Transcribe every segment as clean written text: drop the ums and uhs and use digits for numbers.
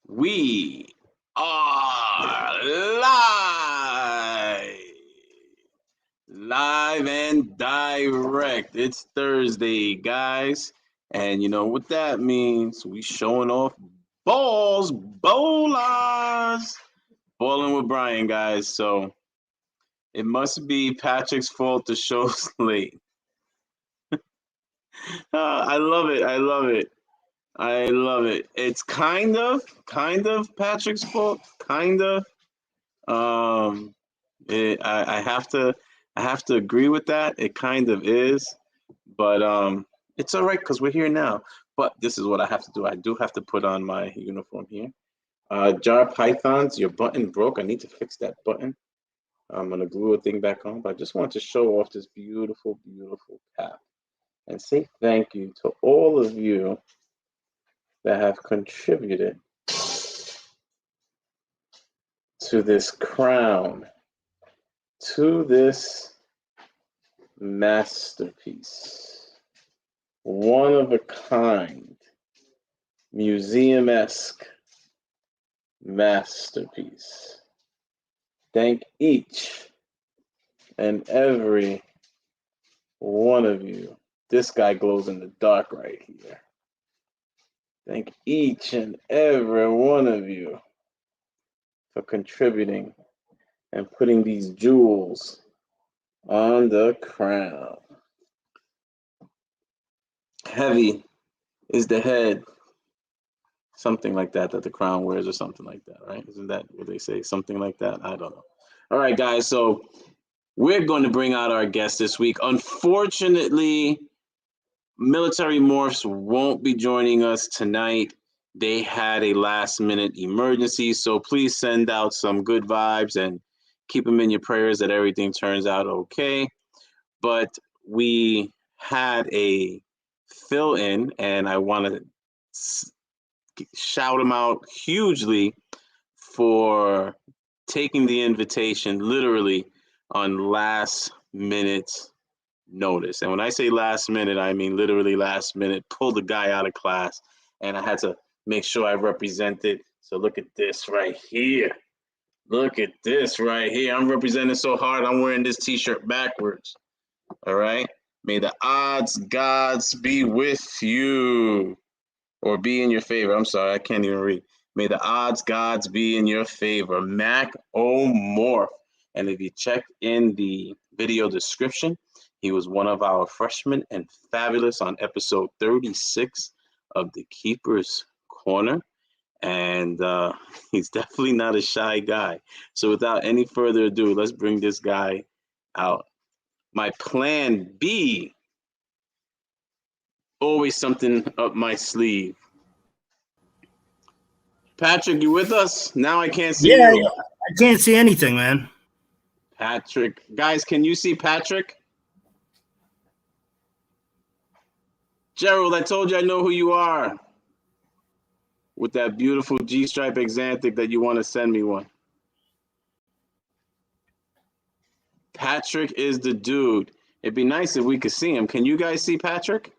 We are live, live and direct. It's Thursday, guys, and you know what that means. We showing off balls, bowlers, bowling with Bryan, guys. So it must be Patrick's fault the show's late. I love it. I love it. I love it. It's kind of Patrick's fault, kind of. Um, I have to agree with that. It kind of is, but it's all right because we're here now. But this is what I have to do. I do have to put on my uniform here. Jar Pythons, your button broke. I need to fix that button. I'm gonna glue a thing back on, but I just want to show off this beautiful, beautiful cap and say thank you to all of you that have contributed to this crown, to this masterpiece, one of a kind, museum-esque masterpiece. Thank each and every one of you. This guy glows in the dark right here. Thank each and every one of you for contributing and putting these jewels on the crown. Heavy is the head, something like that the crown wears, or something like that, right? Isn't that what they say? Something like that? I don't know. All right, guys, so we're going to bring out our guest this week. Unfortunately, Military Morphs won't be joining us tonight. They had a last-minute emergency, so please send out some good vibes and keep them in your prayers that everything turns out okay. But we had a fill-in, and I want to shout him out hugely for taking the invitation literally on last-minute notice. And when I say last minute, I mean literally last minute. Pulled the guy out of class, and I had to make sure I represented. So look at this right here. Look at this right here. I'm representing so hard, I'm wearing this t-shirt backwards. All right. May the odds gods be with you, or be in your favor. I'm sorry, I can't even read. May the odds gods be in your favor. MACC Morph. And if you check in the video description, he was one of our freshmen and fabulous on episode 36 of the Keeper's Corner. And he's definitely not a shy guy. So without any further ado, let's bring this guy out. My plan B, always something up my sleeve. Patrick, you with us? Now I can't see Yeah, you. I can't see anything, man. Patrick. Guys, can you see Patrick? Gerald, I told you I know who you are. With that beautiful G-stripe Xanthic that you want to send me one. Patrick is the dude. It'd be nice if we could see him. Can you guys see Patrick?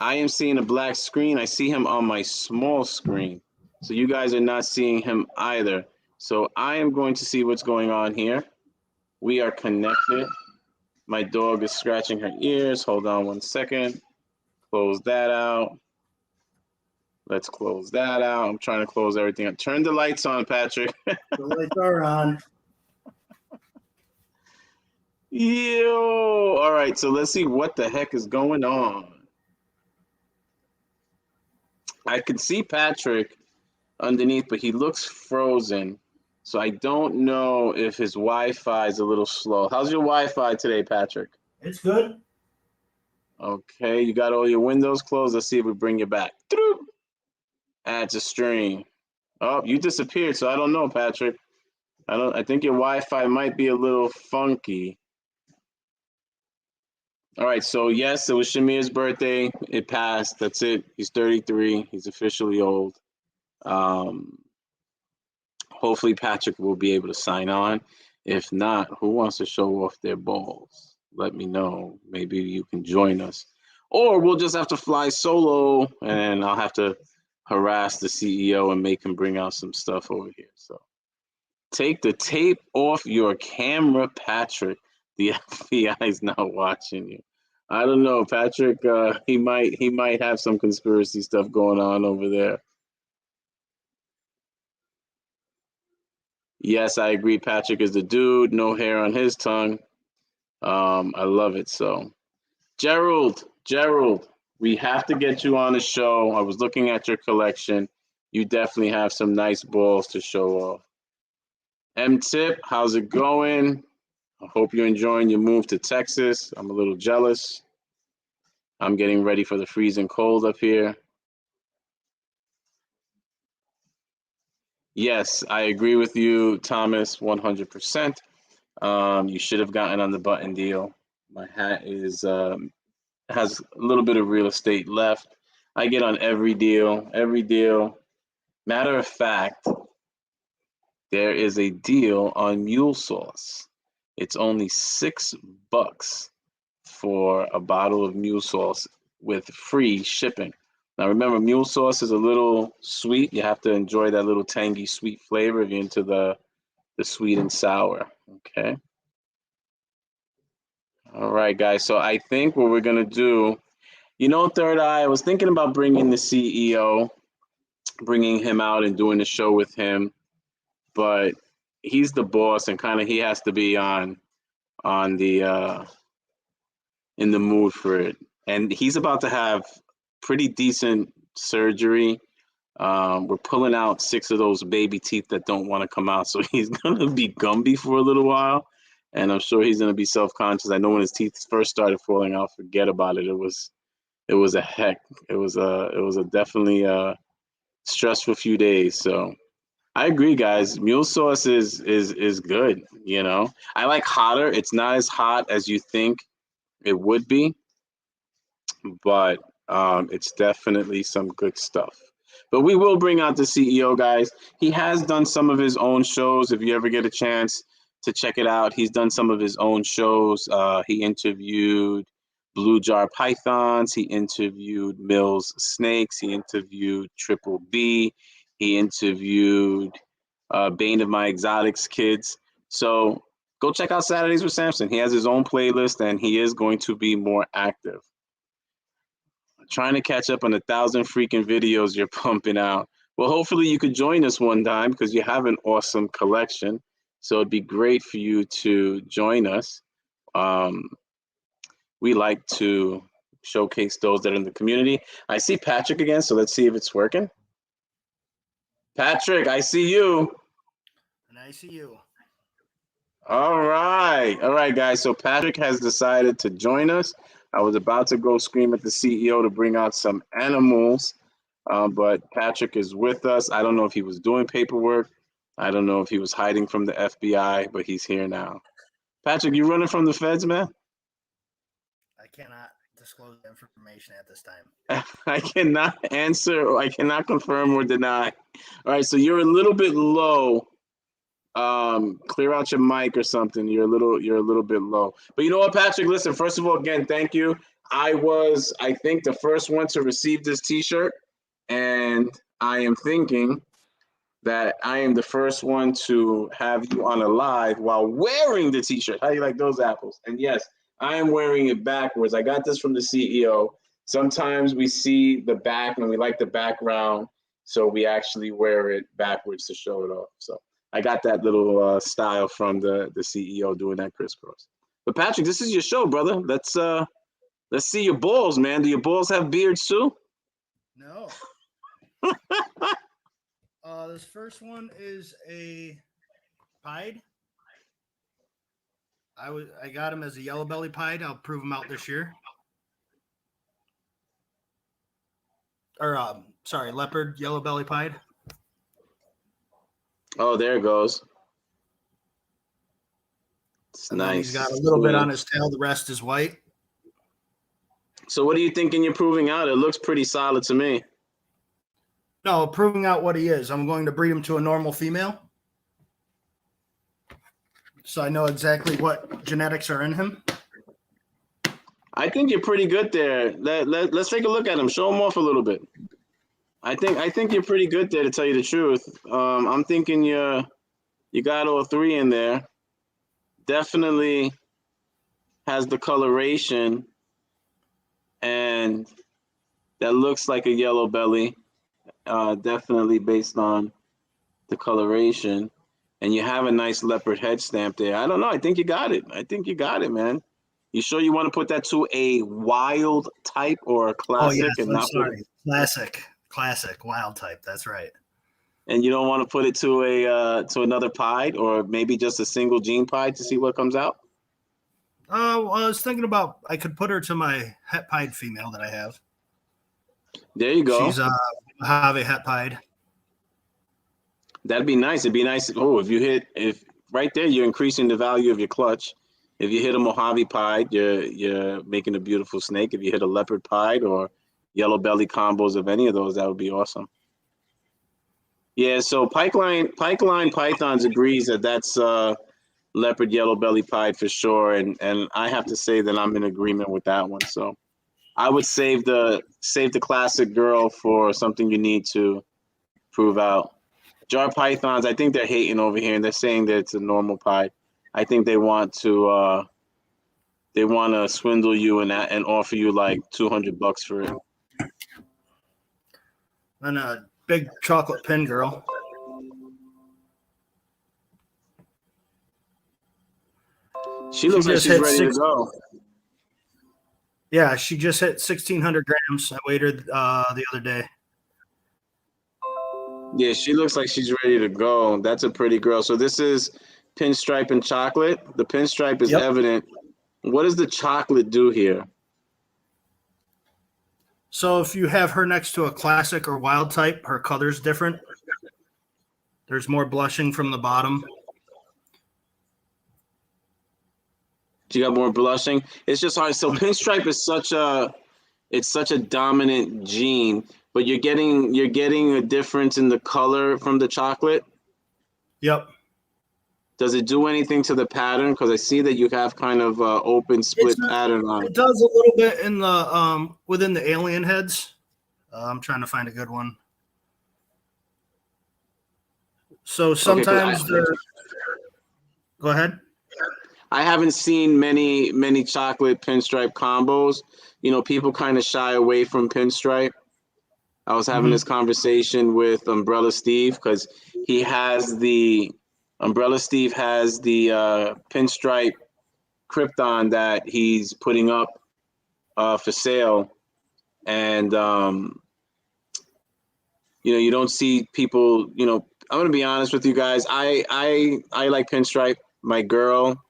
I am seeing a black screen. I see him on my small screen. So you guys are not seeing him either. So I am going to see what's going on here. We are connected. My dog is scratching her ears. Hold on one second. Close that out. Let's close that out. I'm trying to close everything up. Turn the lights on, Patrick. The lights are on. Yo! All right, so let's see what the heck is going on. I can see Patrick underneath, but he looks frozen. So I don't know if his Wi-Fi is a little slow. How's your Wi-Fi today, Patrick? It's good. Okay, you got all your windows closed. Let's see if we bring you back. Add to stream. Oh, you disappeared, so I don't know, Patrick. I think your Wi-Fi might be a little funky. All right, so yes, it was Shamir's birthday. It passed. That's it. He's 33. He's officially old. Hopefully Patrick will be able to sign on. If not, who wants to show off their balls? let me know. Maybe you can join us. Or we'll just have to fly solo and I'll have to harass the CEO and make him bring out some stuff over here. So take the tape off your camera, Patrick. The FBI is not watching you. I don't know, Patrick. He might have some conspiracy stuff going on over there. Yes, I agree. Patrick is the dude. No hair on his tongue. I love it. So, Gerald, we have to get you on the show. I was looking at your collection. You definitely have some nice balls to show off. M-Tip, how's it going? I hope you're enjoying your move to Texas. I'm a little jealous. I'm getting ready for the freezing cold up here. Yes, I agree with you, Thomas, 100%. You should have gotten on the button deal. My hat is has a little bit of real estate left. I get on every deal, every deal. Matter of fact, there is a deal on mule sauce. It's only $6 for a bottle of mule sauce with free shipping. Now remember, mule sauce is a little sweet. You have to enjoy that little tangy sweet flavor if you're into the sweet and sour. Okay. All right, guys. So I think what we're gonna do, Third Eye, I was thinking about bringing the CEO, bringing him out and doing the show with him, but he's the boss and kind of he has to be on the in the mood for it. And he's about to have pretty decent surgery. We're pulling out 6 of those baby teeth that don't want to come out, so he's gonna be Gumby for a little while, and I'm sure he's gonna be self-conscious. I know when his teeth first started falling out, forget about it. It was a heck. It was a definitely stressful few days. So I agree, guys. Mule sauce is good. I like hotter. It's not as hot as you think it would be, but it's definitely some good stuff. But we will bring out the CEO, guys. He has done some of his own shows. If you ever get a chance to check it out, he's done some of his own shows. He interviewed Blue Jar Pythons. He interviewed Mills Snakes. He interviewed Triple B. He interviewed Bane of My Exotics kids. So go check out Saturdays with Samson. He has his own playlist, and he is going to be more active. Trying to catch up on 1,000 freaking videos you're pumping out. Well, hopefully you could join us one time because you have an awesome collection. So it'd be great for you to join us. We like to showcase those that are in the community. I see Patrick again, so let's see if it's working. Patrick, I see you. And I see you. All right, guys. So Patrick has decided to join us. I was about to go scream at the CEO to bring out some animals, but Patrick is with us. I don't know if he was doing paperwork. I don't know if he was hiding from the FBI, but he's here now. Patrick, you running from the feds, man? I cannot disclose information at this time. I cannot answer, or I cannot confirm or deny. All right, so you're a little bit low. Clear out your mic or something. You're a little bit low. But you know what, Patrick? Listen, first of all, again, thank you. I think, the first one to receive this T-shirt, and I am thinking that I am the first one to have you on a live while wearing the T-shirt. How do you like those apples? And yes, I am wearing it backwards. I got this from the CEO. Sometimes we see the back and we like the background, so we actually wear it backwards to show it off. So I got that little style from the CEO doing that crisscross. But Patrick, this is your show, brother. Let's see your balls, man. Do your balls have beards too? No. This first one is a pied. I got him as a yellow belly pied. I'll prove him out this year. Or leopard yellow belly pied. Oh, there it goes. It's and nice. He's got a little bit on his tail. The rest is white. So what are you thinking you're proving out? It looks pretty solid to me. No, proving out what he is. I'm going to breed him to a normal female. So I know exactly what genetics are in him. I think you're pretty good there. Let's take a look at them. Show them off a little bit. I think you're pretty good there, to tell you the truth. I'm thinking you got all three in there. Definitely has the coloration, and that looks like a yellow belly. Definitely based on the coloration, and you have a nice leopard head stamp there. I don't know. I think you got it. I think you got it, man. You sure you want to put that to a wild type or a Oh yes, classic, and I'm not put it, sorry. Classic, wild type. That's right. and you don't want to put it to a to another pied, or maybe just a single gene pied to see what comes out? Well, I was thinking about I could put her to my het pied female that I have. There you go. She's Mojave het pied. That'd be nice. It'd be nice. Oh, if right there, you're increasing the value of your clutch. If you hit a Mojave pied, you're making a beautiful snake. If you hit a leopard pied or yellow belly combos of any of those, that would be awesome. Yeah, so Pipeline Pythons agrees that that's leopard yellow belly pied for sure, and I have to say that I'm in agreement with that one. So I would save the classic girl for something you need to prove out. Jar pythons, I think they're hating over here, and they're saying that it's a normal pied. I think they want to swindle you and offer you like $200 for it. And a big chocolate pin girl. She looks like she's ready to go. Yeah, she just hit 1,600 grams. I weighed her the other day. Yeah, she looks like she's ready to go. That's a pretty girl. So this is pinstripe and chocolate. The pinstripe is evident. What does the chocolate do here? So if you have her next to a classic or wild type, her color's different. There's more blushing from the bottom. You got more blushing. It's just hard. So pinstripe is such a dominant gene, but you're getting a difference in the color from the chocolate. Yep. Does it do anything to the pattern? Because I see that you have kind of open split pattern on it. It does a little bit in the within the alien heads. I'm trying to find a good one. So sometimes go ahead. I haven't seen many chocolate pinstripe combos. You know, people kind of shy away from pinstripe. I was having this conversation with Umbrella Steve because Umbrella Steve has the pinstripe Krypton that he's putting up for sale, and you don't see people. I'm gonna be honest with you guys. I like pinstripe. My girl,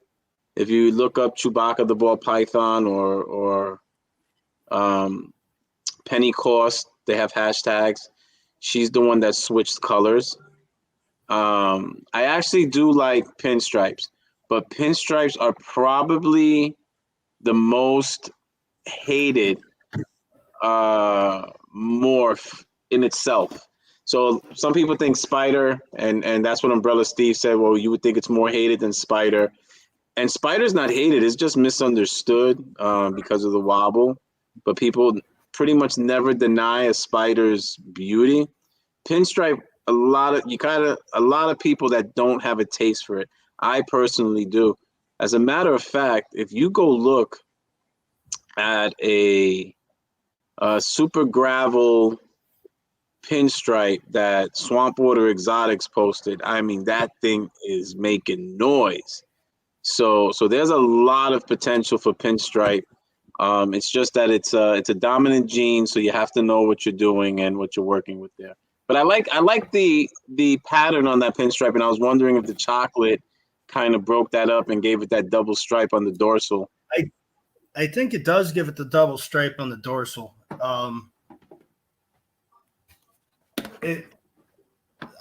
if you look up Chewbacca the ball python or Penny Cost, they have hashtags. She's the one that switched colors. I actually do like pinstripes, but pinstripes are probably the most hated morph in itself. So some people think spider, and that's what Umbrella Steve said. Well, you would think it's more hated than spider, and spider's not hated. It's just misunderstood because of the wobble. But people pretty much never deny a spider's beauty. Pinstripe, a lot of people that don't have a taste for it. I personally do. As a matter of fact, if you go look at a super gravel pinstripe that Swamp Water Exotics posted, I mean, that thing is making noise. So there's a lot of potential for pinstripe. It's just that it's a dominant gene, so you have to know what you're doing and what you're working with there. But I like the pattern on that pinstripe, and I was wondering if the chocolate kind of broke that up and gave it that double stripe on the dorsal. I think it does give it the double stripe on the dorsal. I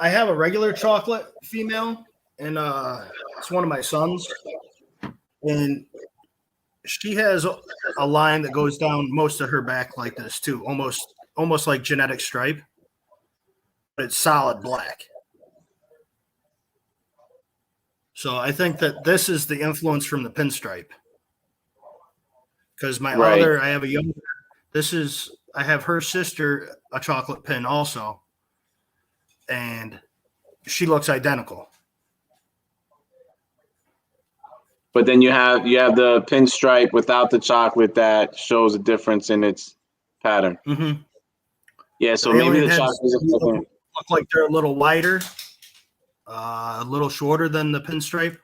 have a regular chocolate female, and it's one of my sons, and she has a line that goes down most of her back like this too, almost like genetic stripe, but it's solid black. So I think that this is the influence from the pinstripe. because my Right. other, I have a younger. I have her sister a chocolate pin also, and she looks identical. But then you have the pinstripe without the chocolate that shows a difference in its pattern. Mm-hmm. Yeah, so The maybe alien the heads chocolate is look like they're a little wider, a little shorter than the pinstripe.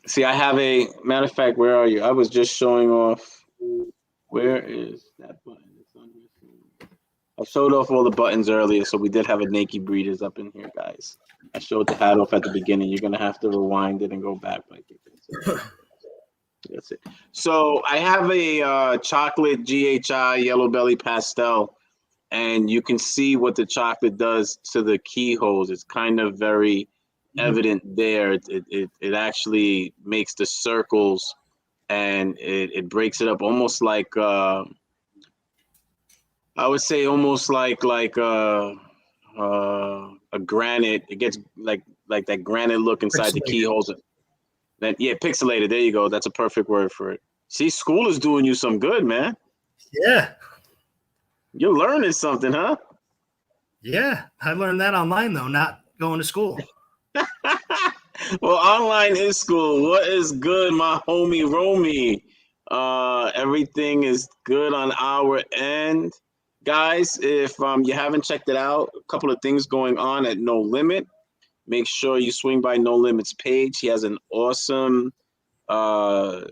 See, I have a matter of fact. Where are you? I was just showing off. Where is that button? It's on here. I showed off all the buttons earlier, so we did have a naked breeders up in here, guys. I showed the hat off at the beginning. You're gonna have to rewind it and go back. Like that's it. So I have a chocolate GHI yellow belly pastel, and you can see what the chocolate does to the keyholes. It's kind of very evident there. It actually makes the circles, and it breaks it up almost like I would say almost like a granite. It gets like that granite look inside the Pixelated. keyholes. Then yeah, pixelated. There you go. That's a perfect word for it. See, school is doing you some good, man. Yeah. You're learning something, huh? Yeah. I learned that online, though, not going to school. Well, online is school. What is good, my homie Romy? Everything is good on our end. Guys, if you haven't checked it out, a couple of things going on at No Limit. Make sure you swing by No Limit's page. He has an awesome STW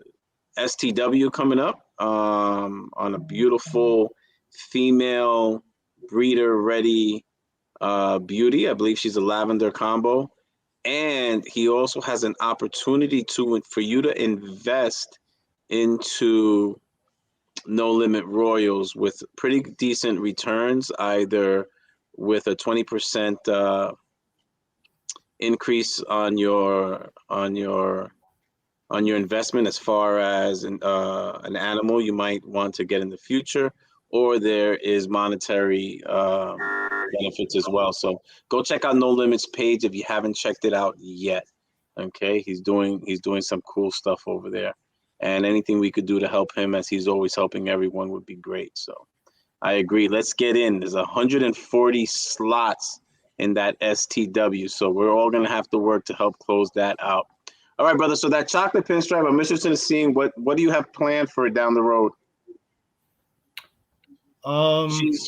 coming up on a beautiful female breeder ready beauty. I believe she's a lavender combo. And he also has an opportunity for you to invest into No Limit Royals with pretty decent returns, either with a 20% increase on your investment as far as an animal you might want to get in the future, or there is monetary benefits as well. So go check out No Limits page if you haven't checked it out yet. Okay, he's doing some cool stuff over there, and anything we could do to help him, as he's always helping everyone, would be great. So I agree. Let's get in. There's 140 slots in that STW, so we're all gonna have to work to help close that out. All right, brother. So that chocolate pinstripe, I'm interested in seeing what do you have planned for it down the road?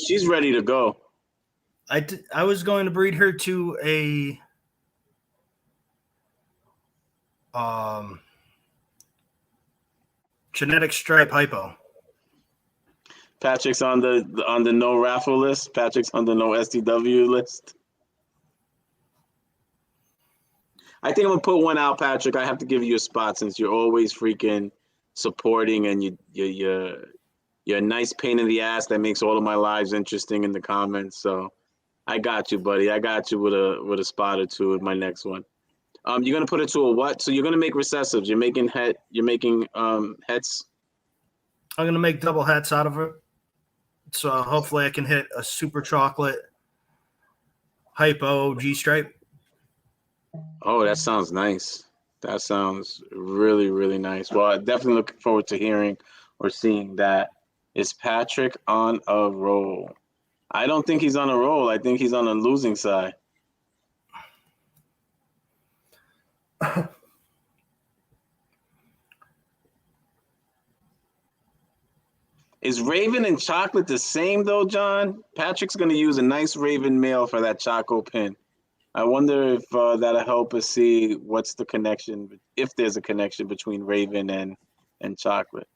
She's ready to go. I was going to breed her to a genetic stripe hypo. Patrick's on the no raffle list. Patrick's on the no STW list. I think I'm gonna put one out, Patrick. I have to give you a spot since you're always freaking supporting, and you're a nice pain in the ass that makes all of my lives interesting in the comments. So I got you, buddy. I got you with a spot or two with my next one. You're gonna put it to a what? So you're gonna make recessives. You're making hets. I'm gonna make double hets out of her. So hopefully I can hit a super chocolate hypo G stripe. Oh, that sounds nice. That sounds really, really nice. Well, I definitely looking forward to hearing or seeing that. Is Patrick on a roll? I don't think he's on a roll. I think he's on a losing side. Is Raven and Chocolate the same though, John? Patrick's going to use a nice Raven male for that Choco pin. I wonder if that'll help us see what's the connection, if there's a connection between Raven and Chocolate.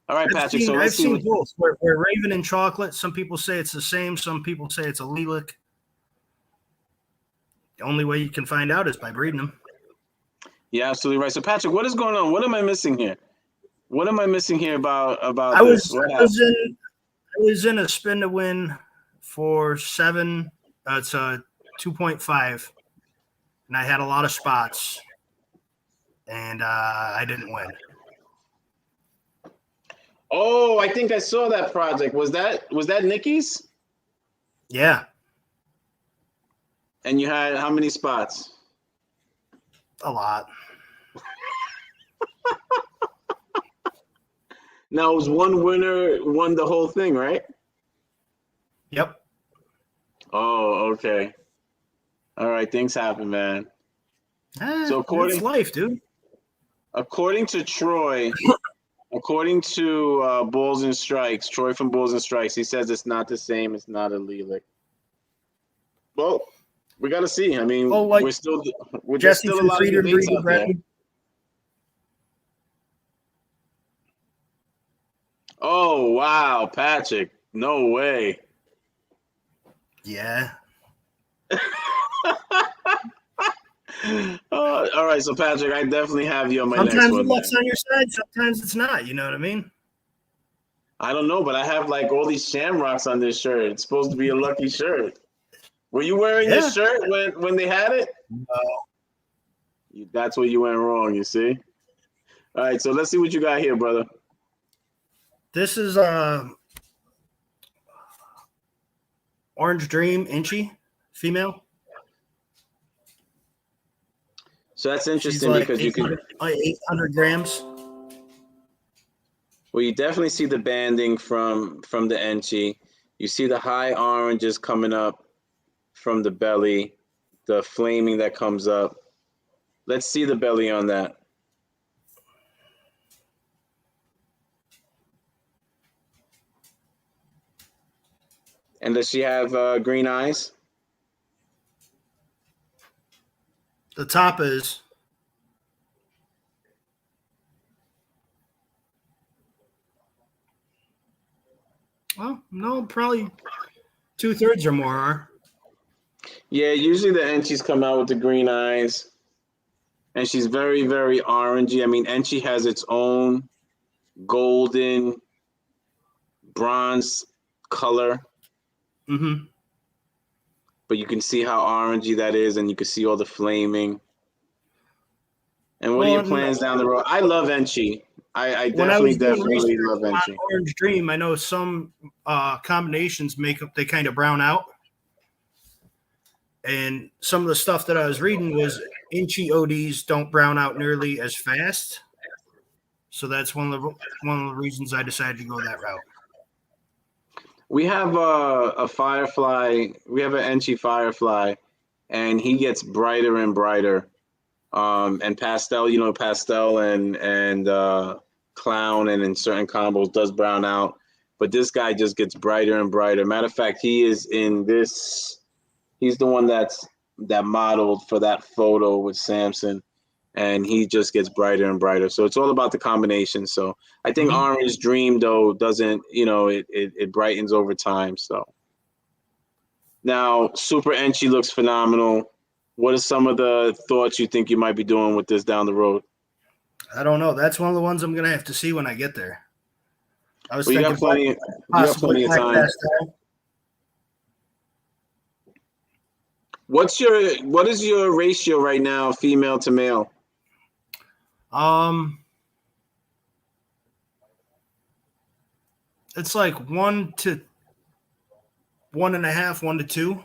All right, Patrick. I've seen both. Where Raven and Chocolate, some people say it's the same. Some people say it's a lilac. The only way you can find out is by breeding them. Yeah, absolutely right. So, Patrick, what is going on? What am I missing here? What am I missing here about I was in a spin to win for 7. It's a 2.5, and I had a lot of spots, and I didn't win. Oh, I think I saw that project. Was that Nikki's? Yeah. And you had how many spots? A lot. Now, it was one winner won the whole thing, right? Yep. Oh, okay. All right, things happen, man. So It's life, dude. according to Troy, according to Bulls and Strikes, Troy from Bulls and Strikes, he says it's not the same. It's not a Lelik. Well, we got to see. I mean, Oh, like there's Jesse still a from lot of Freedom debates Breeder out there. Brad. Oh, wow, Patrick. No way. Yeah. All right, so Patrick, I definitely have you on my next Sometimes the one, man. luck's on your side, sometimes it's not. You know what I mean? I don't know, but I have like all these shamrocks on this shirt. It's supposed to be a lucky shirt. Were you wearing this shirt when they had it? No. That's where you went wrong, you see? All right, so let's see what you got here, brother. This is Orange Dream Inchy, female. So that's interesting She's like because you can 800 grams. Well, you definitely see the banding from the Enchi. You see the high oranges coming up from the belly, the flaming that comes up. Let's see the belly on that. And does she have green eyes? The top is no, probably 2/3 or more are. Yeah, usually the Enchis come out with the green eyes. And she's very, very orangey. I mean, Enchi has its own golden, bronze color. Mm-hmm. But you can see how orangey that is, and you can see all the flaming. And what are your plans down the road? I love Enchi. I definitely love Enchi. Orange Dream, I know some combinations they kind of brown out. And some of the stuff that I was reading was Inchy ODs don't brown out nearly as fast. So that's one of the reasons I decided to go that route. We have a Firefly. We have an Enchi Firefly, and he gets brighter and brighter. And Pastel, Pastel and Clown, and in certain combos does brown out. But this guy just gets brighter and brighter. Matter of fact, he is in this. He's the one that modeled for that photo with Samson, and he just gets brighter and brighter. So it's all about the combination. So I think Orange Dream, though, doesn't, it brightens over time. So now Super Enchi looks phenomenal. What are some of the thoughts you think you might be doing with this down the road? I don't know. That's one of the ones I'm going to have to see when I get there. I was thinking you got plenty of time. Pastel. What is your ratio right now, female to male? It's like 1 to 1.5, 1 to 2.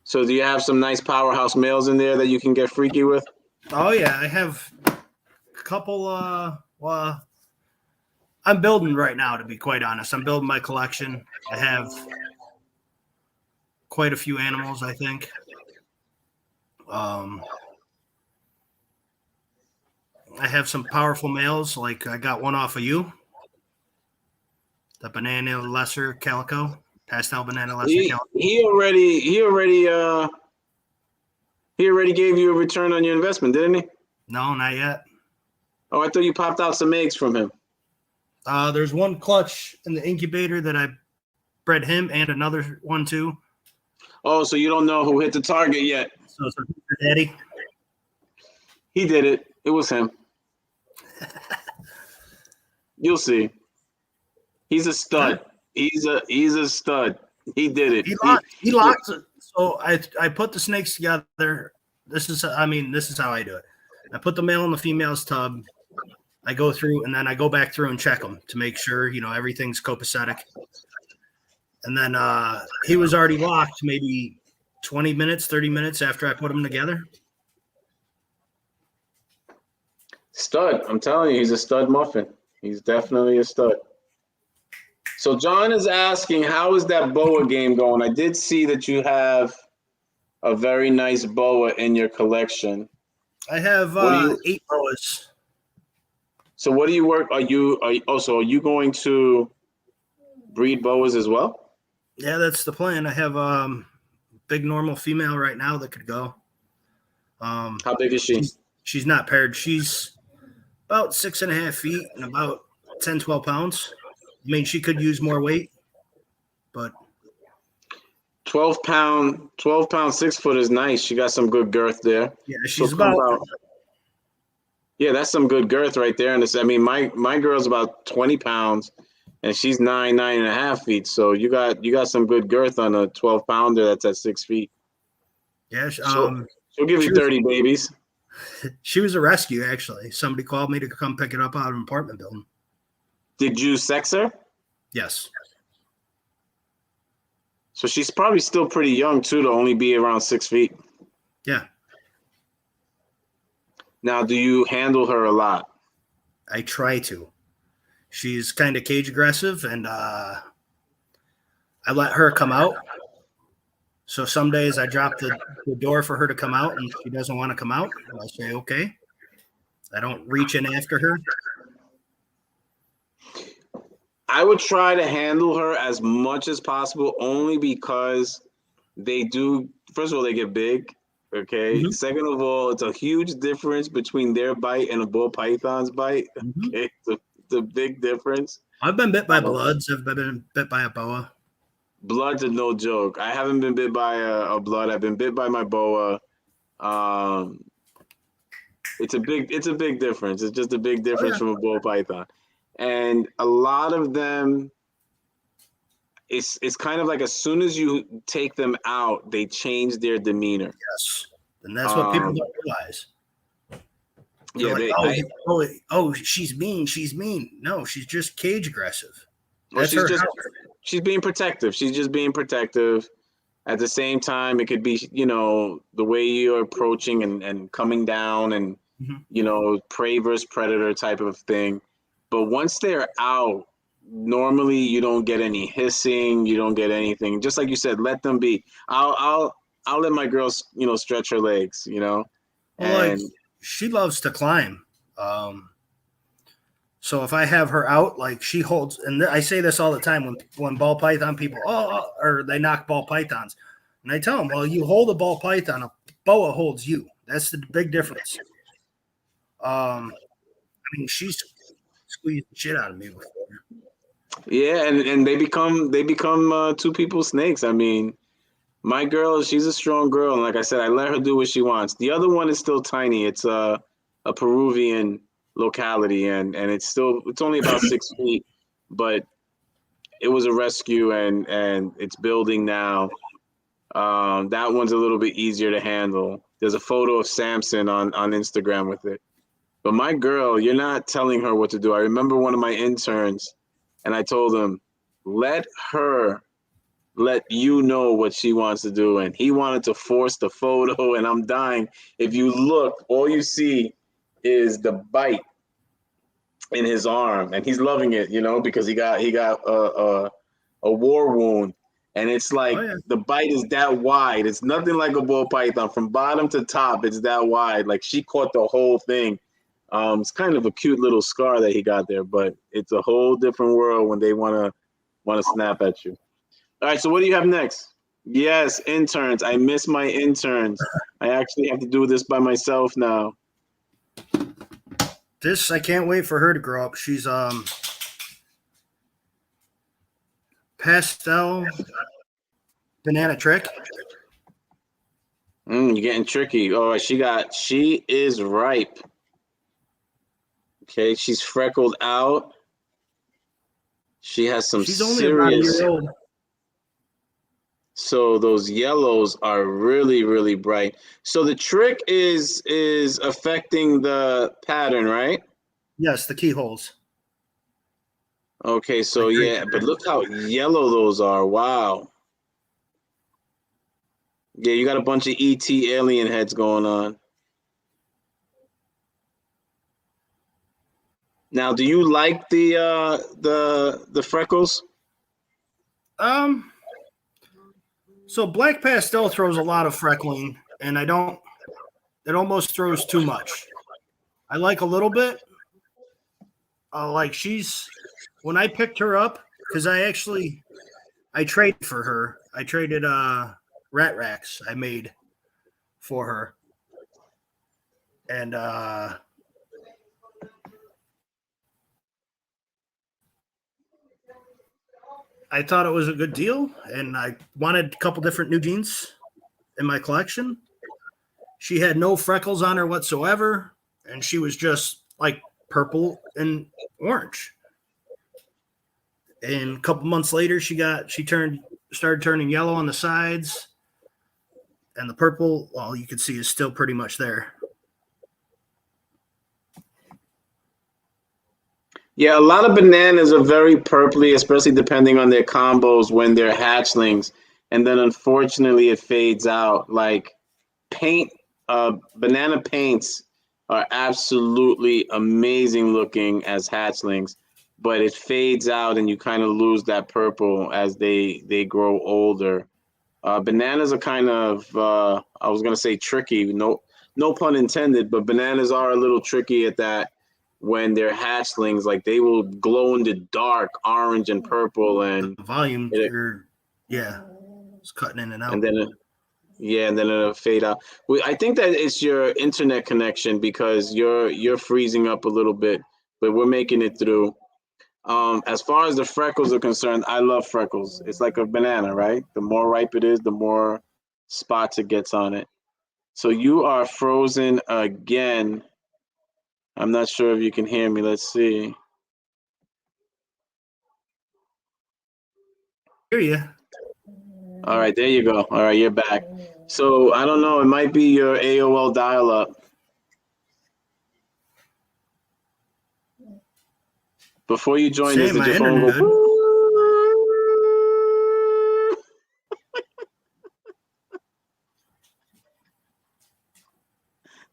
So do you have some nice powerhouse males in there that you can get freaky with? Oh yeah, I have a couple. I'm building right now, to be quite honest. I'm building my collection. I have quite a few animals, I think. I have some powerful males, like I got one off of you. The Banana Lesser Calico, Pastel Banana Lesser Calico. He already gave you a return on your investment, didn't he? No, not yet. Oh, I thought you popped out some eggs from him. There's one clutch in the incubator that I bred him, and another one too. Oh, so you don't know who hit the target yet? So it's your daddy. He did it. It was him. You'll see. He's a stud. He's a stud. He did it. He locked it. So I put the snakes together. This is how I do it. I put the male and the female's tub. I go through, and then I go back through and check them to make sure everything's copacetic. And then he was already locked maybe 20 minutes, 30 minutes after I put them together. Stud. I'm telling you, he's a stud muffin. He's definitely a stud. So John is asking, how is that boa game going? I did see that you have a very nice boa in your collection. I have What do you? 8 boas. So what do you work? Are you going to breed boas as well? Yeah, that's the plan. I have big normal female right now that could go. How big is she? She's not paired. She's about 6.5 feet and about 10, 12 pounds. I mean, she could use more weight, but 12 pound, 6 foot is nice. She got some good girth there. yeah, she's So about. Yeah, that's some good girth right there. And I mean, my girl's about 20 pounds, and she's 9.5 feet. So you got some good girth on a 12 pounder that's at 6 feet. Yeah, She'll give you 30 babies. She was a rescue, actually. Somebody called me to come pick it up out of an apartment building. Did you sex her? Yes. So she's probably still pretty young too, to only be around 6 feet. Yeah. Now, do you handle her a lot? I try to. She's kind of cage aggressive, and I let her come out. So some days I drop the door for her to come out, and she doesn't want to come out. I say, okay. I don't reach in after her. I would try to handle her as much as possible, only because they do. First of all, they get big. Okay. Mm-hmm. Second of all, it's a huge difference between their bite and a bull python's bite. Mm-hmm. Okay, it's a big difference. I've been bit by bloods. I've been bit by a boa. Bloods are no joke. I haven't been bit by a blood. I've been bit by my boa. It's a big difference. It's just a big difference from a bull python, and a lot of them. It's kind of like as soon as you take them out, they change their demeanor. Yes, and that's what people don't realize. They're like, she's mean. She's mean. No, she's just cage aggressive. She's being protective. She's just being protective. At the same time, it could be, the way you're approaching and coming down and, prey versus predator type of thing. But once they're out, normally you don't get any hissing. You don't get anything. Just like you said, let them be. I'll let my girls, stretch her legs, Like, she loves to climb. So if I have her out, like she holds, and I say this all the time when ball python people, or they knock ball pythons, and I tell them, well, you hold a ball python, a boa holds you. That's the big difference. I mean, she's squeezed the shit out of me before. Yeah, and they become two people snakes. I mean, my girl, she's a strong girl, and like I said, I let her do what she wants. The other one is still tiny. It's a Peruvian locality, and it's only about 6 feet, but it was a rescue, and it's building now. That one's a little bit easier to handle. There's a photo of Samson on Instagram with it. But my girl, you're not telling her what to do. I remember one of my interns, and I told him, let her let you know what she wants to do. And he wanted to force the photo, and I'm dying. If you look, all you see is the bite in his arm, and he's loving it, because he got a war wound, and it's like the bite is that wide. It's nothing like a bull python. From bottom to top, it's that wide. Like she caught the whole thing. It's kind of a cute little scar that he got there, but it's a whole different world when they want to snap at you. All right, so what do you have next? Yes, interns. I miss my interns. I actually have to do this by myself now. I can't wait for her to grow up. She's pastel banana trick. You're getting tricky. Oh, she is ripe. Okay, she's freckled out. She has some She's only about a year old. So those yellows are really, really bright. So the trick is affecting the pattern, right? Yes, the keyholes. Okay, so yeah, but look how yellow those are. Wow. Yeah, you got a bunch of ET alien heads going on. Now, do you like the freckles? So black pastel throws a lot of freckling, and I don't. It almost throws too much. I like a little bit. Like when I picked her up, because I traded for her. I traded rat racks I made for her, and I thought it was a good deal, and I wanted a couple different new jeans in my collection. She had no freckles on her whatsoever, and she was just like purple and orange. And a couple months later, started turning yellow on the sides, and the purple, well, you can see is still pretty much there. Yeah, a lot of bananas are very purpley, especially depending on their combos when they're hatchlings, and then unfortunately it fades out. Like paint, banana paints are absolutely amazing looking as hatchlings, but it fades out and you kind of lose that purple as they grow older. Bananas are kind of I was gonna say tricky, no pun intended, but bananas are a little tricky at that when they're hatchlings. Like they will glow in the dark, orange and purple, The volume, it's cutting in and out. and then yeah, and then it'll fade out. I think that it's your internet connection because you're freezing up a little bit, but we're making it through. As far as the freckles are concerned, I love freckles. It's like a banana, right? The more ripe it is, the more spots it gets on it. So you are frozen again. I'm not sure if you can hear me. Let's see. Hear you. All right, there you go. All right, you're back. So I don't know. It might be your AOL dial-up. Before you joined us, did your phone go?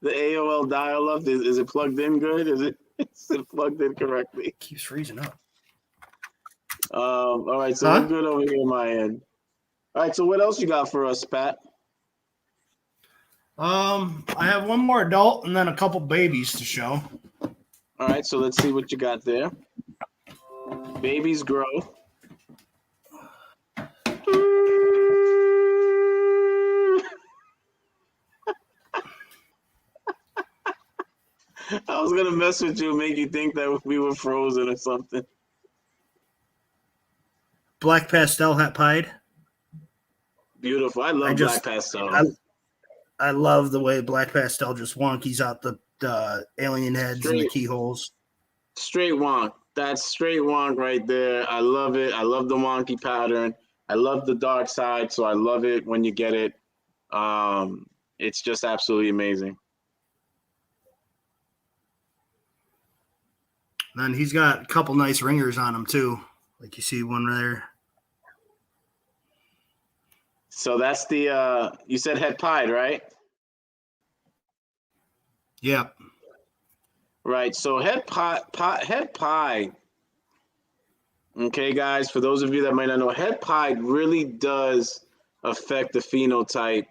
The AOL dial-up, is it plugged in good? Is it plugged in correctly? It keeps freezing up. All right, so we're good over here on my end. All right, so what else you got for us, Pat? I have one more adult and then a couple babies to show. All right, so let's see what you got there. Babies grow. I was gonna mess with you, make you think that we were frozen or something. Black pastel hat pied. Beautiful. I love black pastel. I love the way black pastel just wonkies out the alien heads and the keyholes. Straight wonk. That's straight wonk right there. I love it. I love the wonky pattern. I love the dark side, so I love it when you get it. It's just absolutely amazing. And he's got a couple nice ringers on him too. Like you see one there. So that's the you said head pied, right? Yep. Right. So head pied. Okay, guys, for those of you that might not know, head pied really does affect the phenotype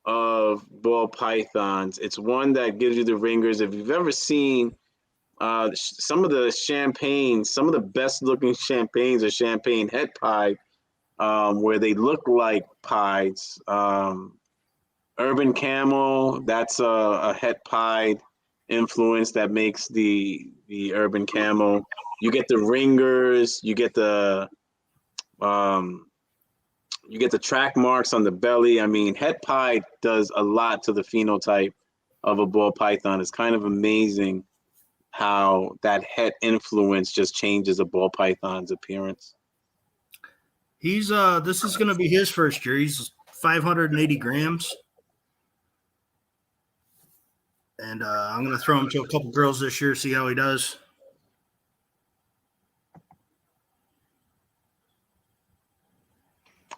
of ball pythons. It's one that gives you the ringers. If you've ever seen some of the champagnes, some of the best looking champagnes are champagne head pied, where they look like pieds. Urban camel, that's a het pied influence that makes the urban camel. You get the ringers, you get the track marks on the belly. I mean, het pied does a lot to the phenotype of a ball python. It's kind of amazing how that het influence just changes a ball python's appearance. He's this is going to be his first year. He's 580 grams. And I'm going to throw him to a couple girls this year, see how he does.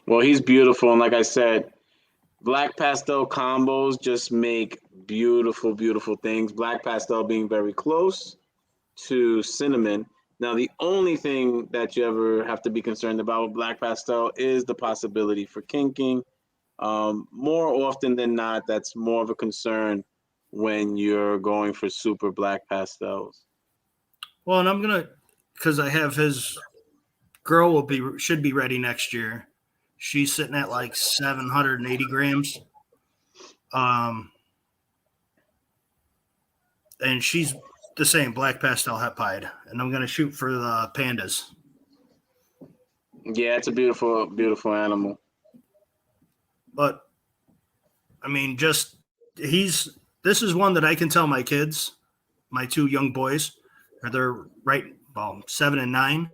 Well, he's beautiful. And like I said, black pastel combos just make beautiful, beautiful things. Black pastel being very close to cinnamon. Now, the only thing that you ever have to be concerned about with black pastel is the possibility for kinking. More often than not, that's more of a concern when you're going for super black pastels. Well, and I'm gonna, because I have his girl should be ready next year. She's sitting at like 780 grams. And she's the same black pastel het pied, and I'm gonna shoot for the pandas. Yeah, it's a beautiful, beautiful animal. But I mean, this is one that I can tell my kids, my two young boys, they're right, 7 and 9.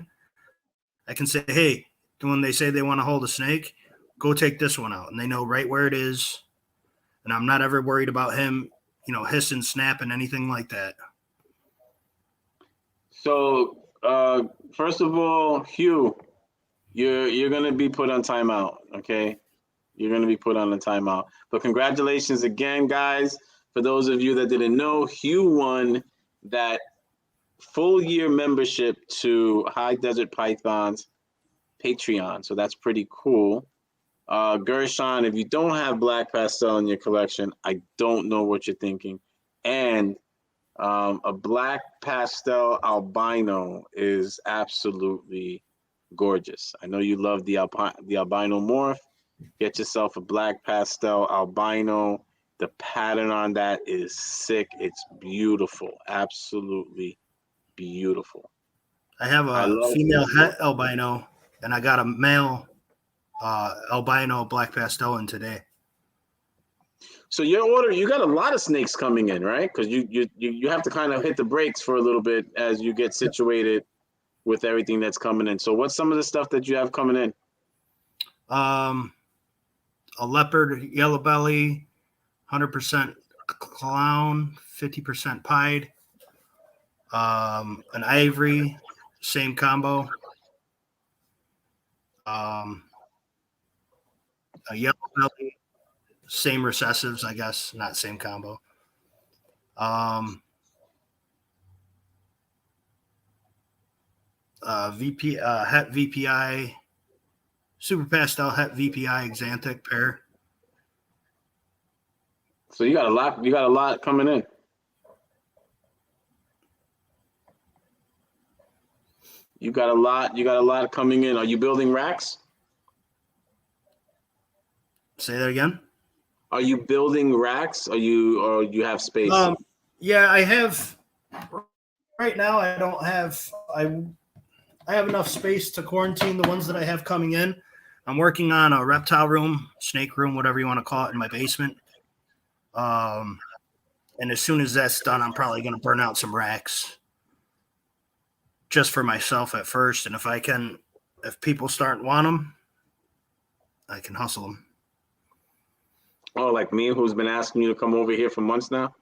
I can say, hey, when they say they want to hold a snake, go take this one out, and they know right where it is, and I'm not ever worried about him, hissing, snapping, anything like that. So, first of all, Hugh, you're gonna be put on timeout, okay? You're gonna be put on a timeout. But congratulations again, guys. For those of you that didn't know, Hugh won that full year membership to High Desert Python's Patreon. So that's pretty cool. Gershon, if you don't have black pastel in your collection, I don't know what you're thinking. And a black pastel albino is absolutely gorgeous. I know you love the albino morph. Get yourself a black pastel albino. The pattern on that is sick. It's beautiful. Absolutely beautiful. I have a female het albino, and I got a male albino black pastel in today. So you got a lot of snakes coming in, right? Because you have to kind of hit the brakes for a little bit as you get situated with everything that's coming in. So what's some of the stuff that you have coming in? A leopard, yellow belly, 100% clown, 50% pied. An ivory, same combo. A yellow belly, same recessives, I guess, not same combo. Het VPI, super pastel het VPI Xanthic pair. So you got a lot coming in. You got a lot coming in. Are you building racks? Say that again. Are you building racks? Or you have space? Yeah, I have. Right now, I don't have. I have enough space to quarantine the ones that I have coming in. I'm working on a reptile room, snake room, whatever you want to call it, in my basement. And as soon as that's done, I'm probably going to burn out some racks just for myself at first. And if people start want them, I can hustle them. Oh, like me, who's been asking you to come over here for months now?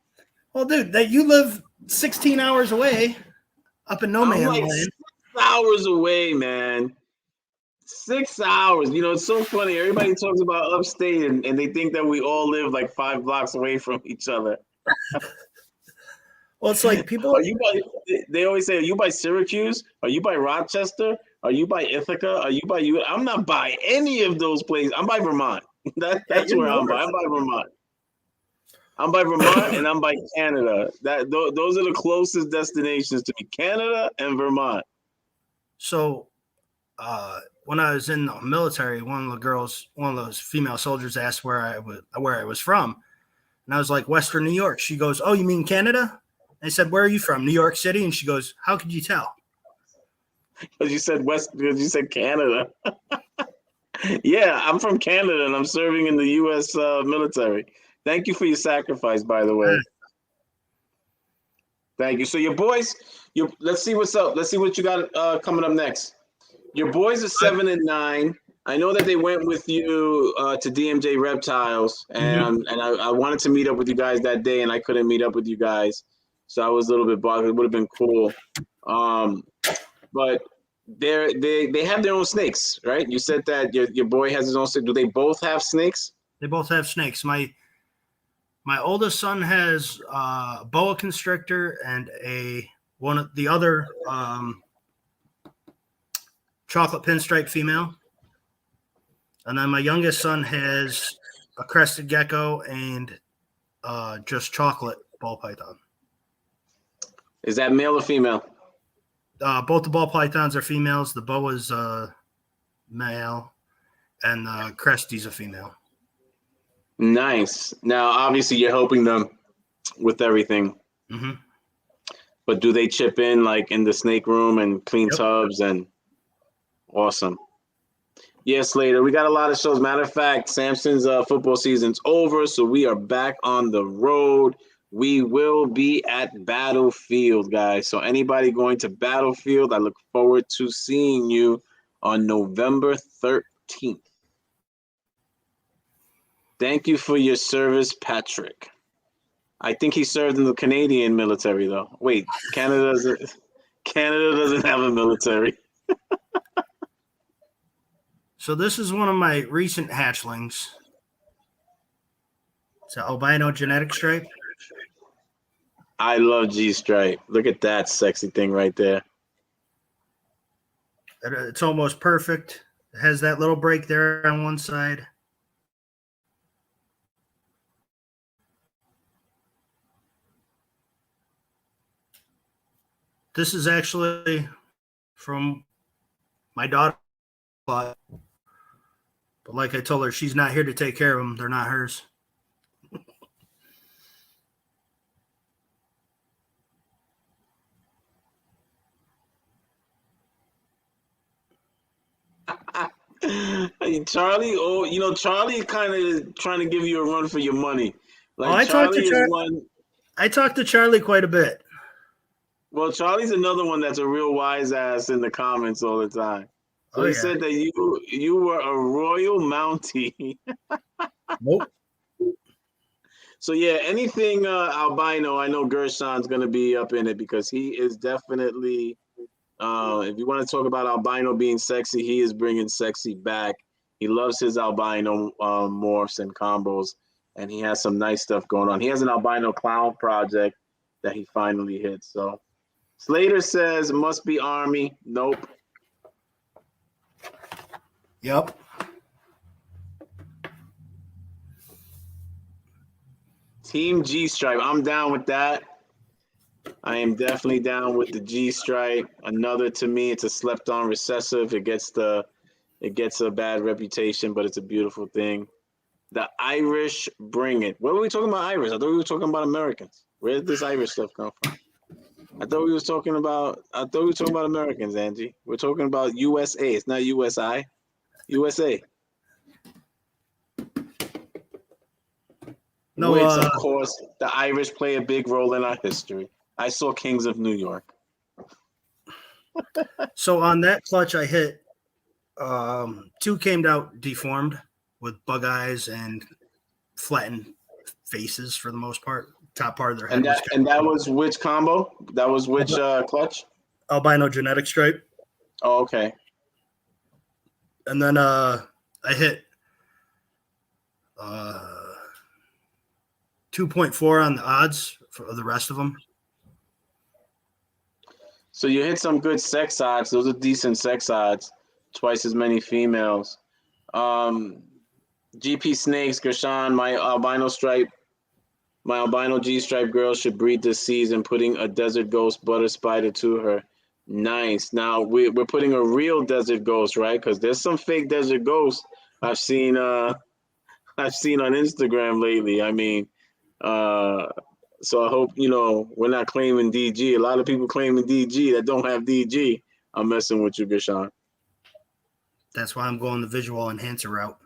Well, dude, you live 16 hours away up in no man's land. 6 hours away, man. 6 hours. It's so funny. Everybody talks about upstate and they think that we all live like 5 blocks away from each other. Well, it's like people. They always say, are you by Syracuse? Are you by Rochester? Are you by Ithaca? Are you by you? I'm not by any of those places. I'm by Vermont. That's where I'm by. I'm by Vermont. I'm by Vermont and I'm by Canada. Those are the closest destinations to me, Canada and Vermont. So when I was in the military, one of those female soldiers asked where I was from. And I was like, Western New York. She goes, oh, you mean Canada? I said, where are you from? New York City? And she goes, how could you tell? Because you said Canada. Yeah, I'm from Canada and I'm serving in the U.S. Military. Thank you for your sacrifice, by the way. Thank you. So your boys, let's see what's up. Let's see what you got coming up next. Your boys are 7 and 9. I know that they went with you to DMJ Reptiles, and I wanted to meet up with you guys that day, and I couldn't meet up with you guys, so I was a little bit bothered. It would have been cool, but they have their own snakes, right? You said that your boy has his own snake. Do they both have snakes? They both have snakes. My oldest son has a boa constrictor and a the other chocolate pinstripe female. And then my youngest son has a crested gecko and just chocolate ball python. Is that male or female? Both the ball pythons are females. The boa's male, and the cresty's a female. Nice. Now, obviously, you're helping them with everything. Mm-hmm. But do they chip in like in the snake room and clean tubs and awesome? Yes, later. We got a lot of shows. Matter of fact, Samson's football season's over, so we are back on the road. We will be at Battlefield, guys. So anybody going to Battlefield, I look forward to seeing you on November 13th. Thank you for your service, Patrick. I think he served in the Canadian military, though. Wait, Canada doesn't have a military. So this is one of my recent hatchlings. It's an albino genetic stripe. I love G-Stripe. Look at that sexy thing right there. It's almost perfect. It has that little break there on one side. This is actually from my daughter. But like I told her, she's not here to take care of them. They're not hers. Charlie, Charlie kind of trying to give you a run for your money. Like I talked to Charlie quite a bit. Well, Charlie's another one that's a real wise ass in the comments all the time. So he said that you were a royal Mountie. Nope. So yeah, anything albino, I know Gershon's gonna be up in it because he is definitely. If you want to talk about albino being sexy, he is bringing sexy back. He loves his albino morphs and combos, and he has some nice stuff going on. He has an albino clown project that he finally hit. So Slater says must be Army. Nope. Yep. Team G-Stripe. I'm down with that. I am definitely down with the G-Stripe. Another, to me, it's a slept-on recessive. It gets a bad reputation, but it's a beautiful thing. The Irish bring it. What were we talking about Irish? I thought we were talking about Americans. Where did this Irish stuff come from? I thought we were talking about Americans, Angie. We're talking about USA. It's not USI. USA. No, which, of course, the Irish play a big role in our history. I saw Kings of New York. So on that clutch, I hit two came out deformed with bug eyes and flattened faces for the most part. Top part of their head. And that was which combo? That was which clutch? Albino genetic stripe. Oh, okay. And then I hit 2.4 on the odds for the rest of them. So you hit some good sex odds. Those are decent sex odds. Twice as many females. GP Snakes, Gershon, my albino G-Stripe girl should breed this season, putting a Desert Ghost butter spider to her. Nice. Now we're putting a real Desert Ghost, right? Because there's some fake Desert Ghosts I've seen on Instagram lately. I mean, so I hope, we're not claiming DG. A lot of people claiming DG that don't have DG. I'm messing with you, Gershon. That's why I'm going the visual enhancer route.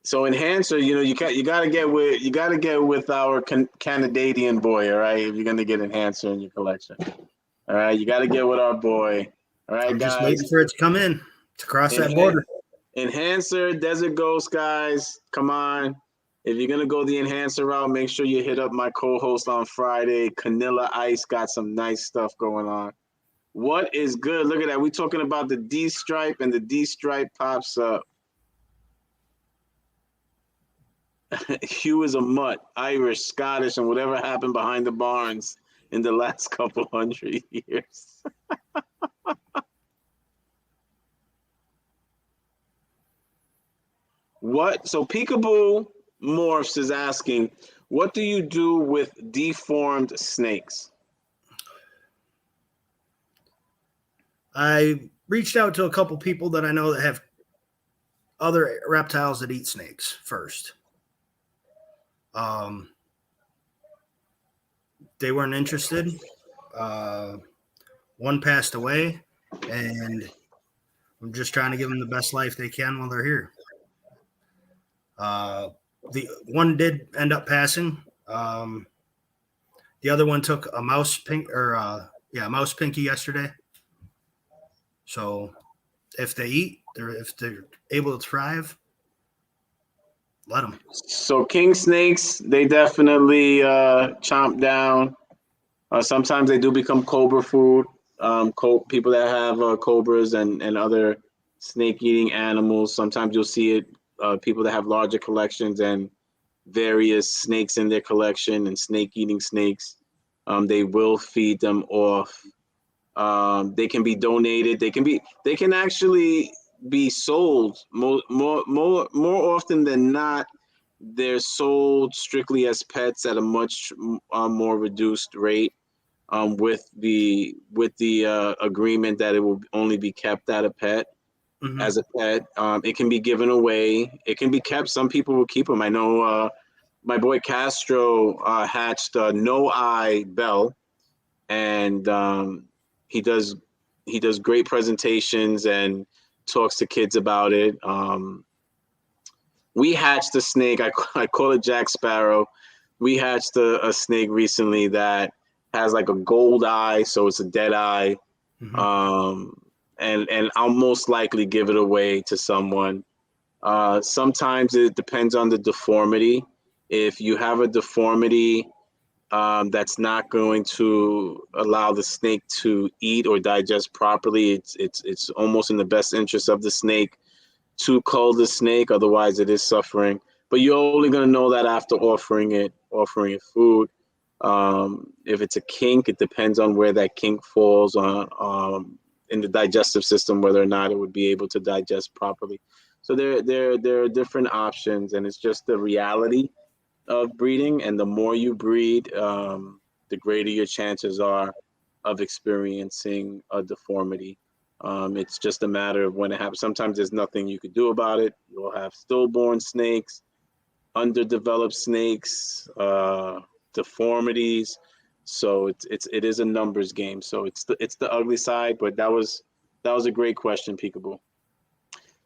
So enhancer, you gotta get with our Canadian boy, all right? If you're gonna get enhancer in your collection, all right, you gotta get with our boy, all right, I'm guys. just waiting for it to come in to cross that border. Enhancer, Desert Ghost, guys, come on. If you're gonna go the enhancer route, make sure you hit up my co-host on Friday. Canilla Ice got some nice stuff going on. What is good? Look at that. We're talking about the D-Stripe, and the D-Stripe pops up. Hugh is a mutt, Irish, Scottish, and whatever happened behind the barns. in the last couple hundred years. What? So Peekaboo Morphs is asking, what do you do with deformed snakes? I reached out to a couple people that I know that have other reptiles that eat snakes first. They weren't interested. One passed away, and I'm just trying to give them the best life they can while they're here. The one did end up passing. The other one took a mouse mouse pinky yesterday. So if they eat, if they're able to thrive, let them. So king snakes, they definitely chomp down. Sometimes they do become cobra food. People that have cobras and other snake-eating animals, sometimes you'll see it. People that have larger collections and various snakes in their collection and snake-eating snakes, they will feed them off. They can be donated. They can actually be sold more often than not. They're sold strictly as pets at a much more reduced rate, with the agreement that it will only be kept at a pet. Mm-hmm. As a pet. It can be given away. It can be kept. Some people will keep them. I know my boy Castro hatched a no-eye bell, and he does great presentations and talks to kids about it. We hatched a snake. I call it Jack Sparrow. We hatched a snake recently that has like a gold eye, so it's a dead eye. Mm-hmm. And I'll most likely give it away to someone. Sometimes it depends on the deformity. If you have a deformity that's not going to allow the snake to eat or digest properly, it's almost in the best interest of the snake to cull the snake. Otherwise, it is suffering. But you're only going to know that after offering it food. If it's a kink, it depends on where that kink falls on. In the digestive system, whether or not it would be able to digest properly. So there are different options, and it's just the reality of breeding. And the more you breed, the greater your chances are of experiencing a deformity. It's just a matter of when it happens. Sometimes there's nothing you could do about it. You'll have stillborn snakes, underdeveloped snakes, deformities. So it is a numbers game. So it's the ugly side, but that was a great question, Peekaboo.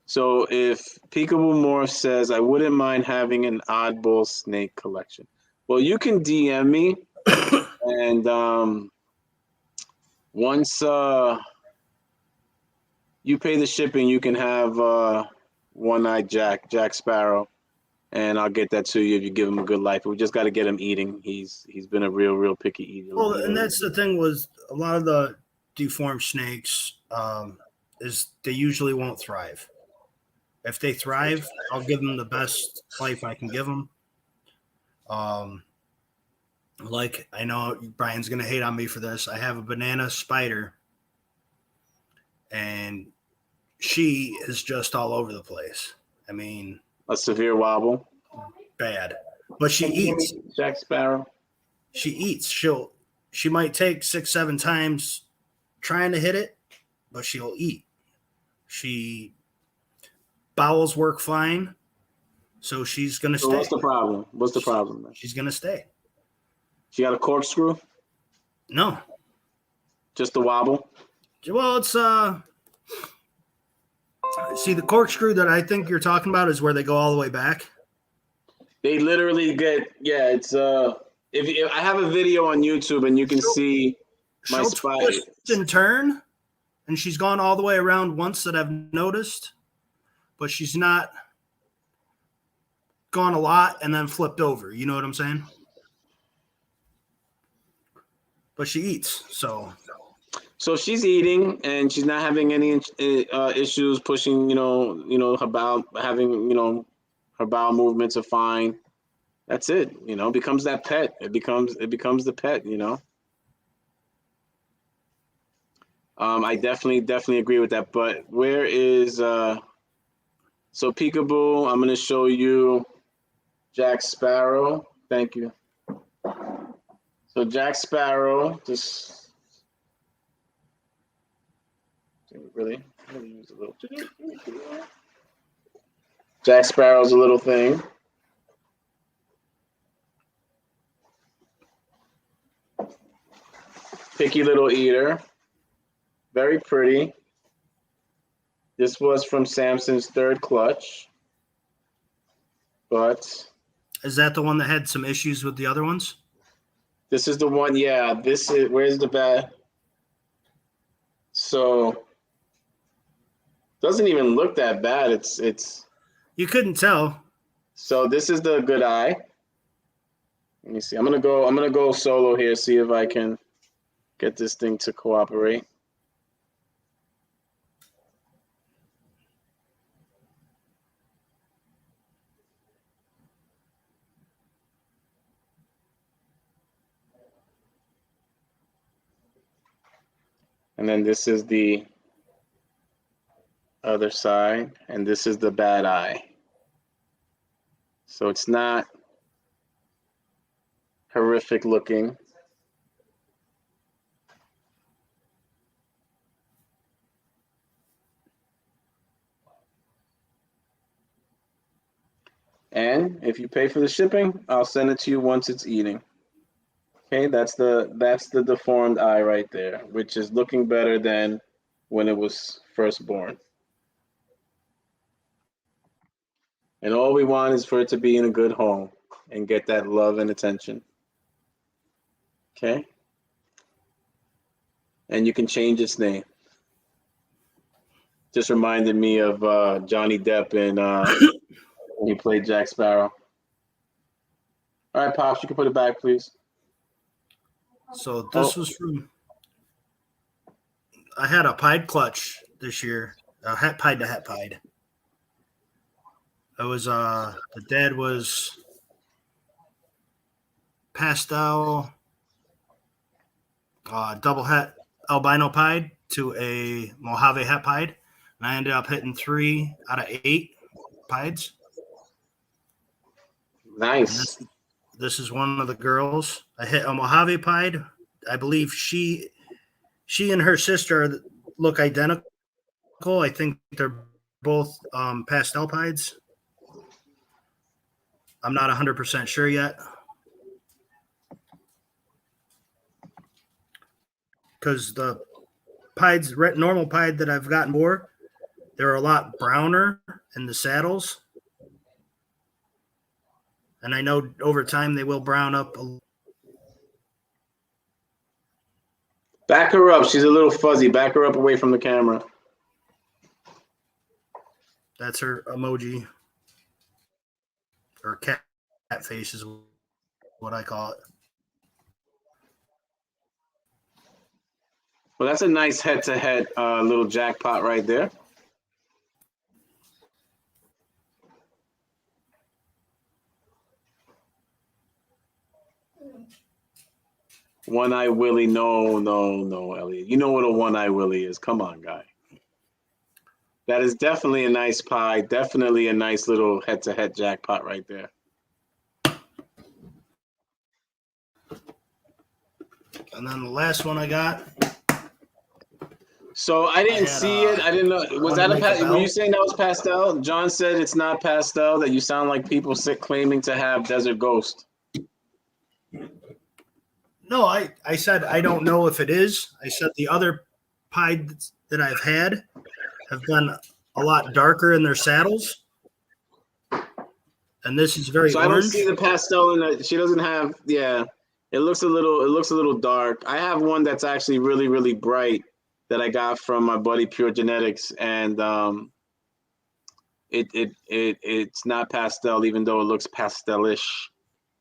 So if Peekaboo Morph says, I wouldn't mind having an oddball snake collection. Well, you can DM me, and once you pay the shipping, you can have one-eyed Jack Sparrow. And I'll get that to you if you give him a good life. We just got to get him eating. He's been a real picky eater. Well, and that's the thing was a lot of the deformed snakes is they usually won't thrive. If they thrive, I'll give them the best life I can give them. Like I know Brian's gonna hate on me for this. I have a banana spider, and she is just all over the place. I mean. A severe wobble. Bad. But she eats. Jack Sparrow. She eats. She might take 6-7 times trying to hit it, but she'll eat. Bowels work fine, so she's gonna stay. What's the problem? What's the problem, man? She's gonna stay. She got a corkscrew? No. Just the wobble? Well, it's see, the corkscrew that I think you're talking about is where they go all the way back. They literally it's if I have a video on YouTube and you can see my spider twist and turn, and she's gone all the way around once that I've noticed, but she's not gone a lot and then flipped over. You know what I'm saying? But she eats, so. So she's eating and she's not having any issues pushing, her bowel, having, her bowel movements are fine. That's it, becomes that pet. It becomes the pet, I definitely agree with that. But where is so Peekaboo? I'm gonna show you Jack Sparrow. Thank you. So Jack Sparrow, just really use a little. Jack Sparrow's a little thing. Picky little eater. Very pretty. This was from Samson's third clutch. But is that the one that had some issues with the other ones? This is the one, yeah. This is, where's the bad? So doesn't even look that bad. It's You couldn't tell. So this is the good eye. Let me see. I'm gonna go solo here, see if I can get this thing to cooperate. And then this is the other side, and this is the bad eye. So it's not horrific looking. And if you pay for the shipping, I'll send it to you once it's eating. Okay, that's the deformed eye right there, which is looking better than when it was first born. And all we want is for it to be in a good home and get that love and attention. Okay? And you can change its name. Just reminded me of Johnny Depp in when he played Jack Sparrow. All right, Pops, you can put it back, please. So this was from. I had a pied clutch this year, a hat pied to hat pied. It was the dad was pastel, double hat albino pied to a Mojave hat pied, and I ended up hitting 3 out of 8 pieds. Nice. This is one of the girls. I hit a Mojave pied. I believe she and her sister look identical. I think they're both pastel pieds. I'm not 100% sure yet. Because the pieds, normal pied that I've gotten more, they're a lot browner in the saddles. And I know over time they will brown up. Back her up. She's a little fuzzy. Back her up away from the camera. That's her emoji. Or cat face is what I call it. Well, that's a nice head-to-head little jackpot right there. One-eye Willie, no, Elliot. You know what a one-eye Willie is. Come on, guy. That is definitely a nice pie. Definitely a nice little head-to-head jackpot right there. And then the last one I got. So I didn't see it. I didn't know. Was that were you saying that was pastel? John said it's not pastel, that you sound like people claiming to have Desert Ghost. No, I said I don't know if it is. I said the other pies that I've had have been a lot darker in their saddles. And this is very orange. I don't see the pastel in it. She doesn't have, yeah. It looks a little dark. I have one that's actually really, really bright that I got from my buddy Pure Genetics, and it's not pastel, even though it looks pastelish,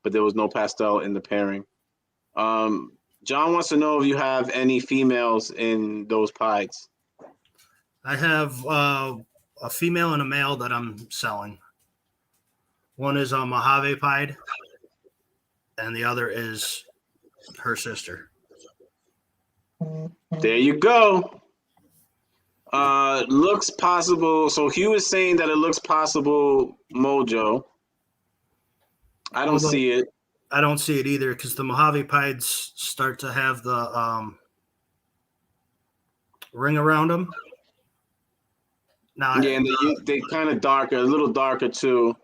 but there was no pastel in the pairing. John wants to know if you have any females in those pies. I have a female and a male that I'm selling. One is a Mojave pied, and the other is her sister. There you go. Looks possible. So Hugh is saying that it looks possible Mojo. I don't Although see it. I don't see it either because the Mojave Pieds start to have the ring around them. Now, Yeah, and they kind of darker, a little darker too.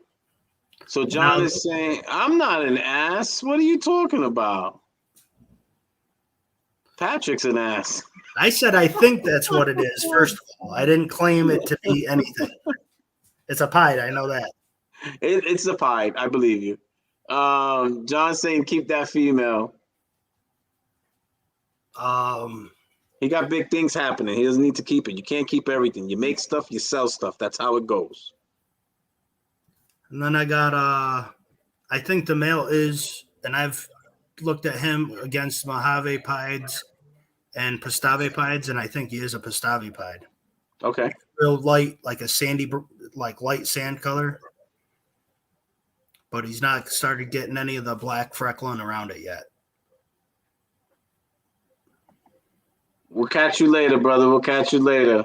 So John is saying, I'm not an ass. What are you talking about? Patrick's an ass. I said I think that's what it is. First of all, I didn't claim it to be anything. It's a pied. I know that. It's the pied. I believe you. John's saying keep that female. He got big things happening. He doesn't need to keep it. You can't keep everything. You make stuff, you sell stuff. That's how it goes. And then I got I think the male is, and I've looked at him against Mojave Pieds and Pastave Pieds, and I think he is a Pastave Pied. Okay. Real light, like a sandy, like light sand color. But he's not started getting any of the black freckling around it yet. We'll catch you later, brother. We'll catch you later.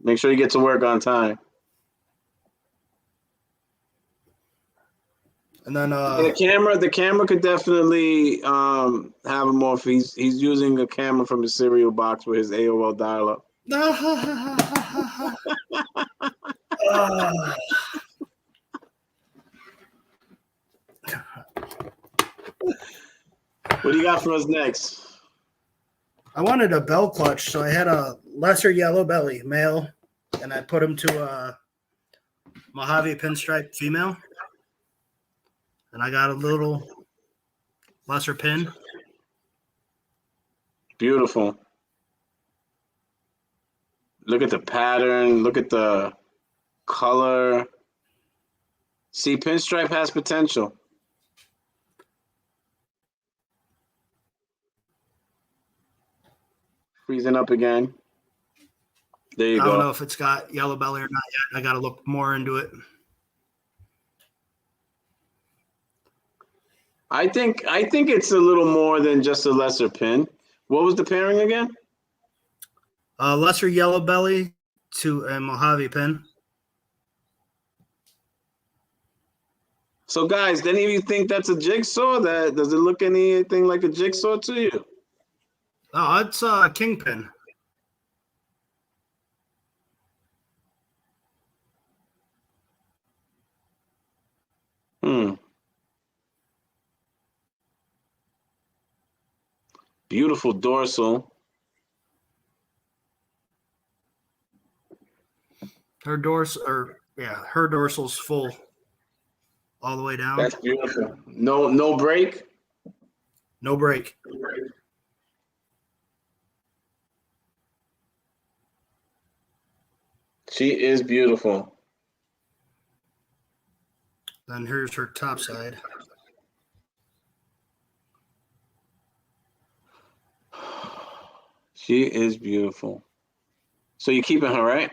Make sure you get to work on time. And then the camera could definitely have a morph. He's using a camera from his cereal box with his AOL dial-up. What do you got for us next? I wanted a bell clutch, so I had a lesser yellow belly male, and I put him to a Mojave pinstripe female. And I got a little lesser pin. Beautiful. Look at the pattern. Look at the color. See, pinstripe has potential. Freezing up again. There you go. I don't know if it's got yellow belly or not yet. I got to look more into it. I think it's a little more than just a lesser pin. What was the pairing again? Lesser yellow belly to a Mojave pin. So, guys, do any of you think that's a jigsaw? Does it look anything like a jigsaw to you? Oh, it's a kingpin. Beautiful dorsal. Her dorsal's full all the way down. That's beautiful. No break. No break. She is beautiful. Then here's her top side. She is beautiful. So you're keeping her, right?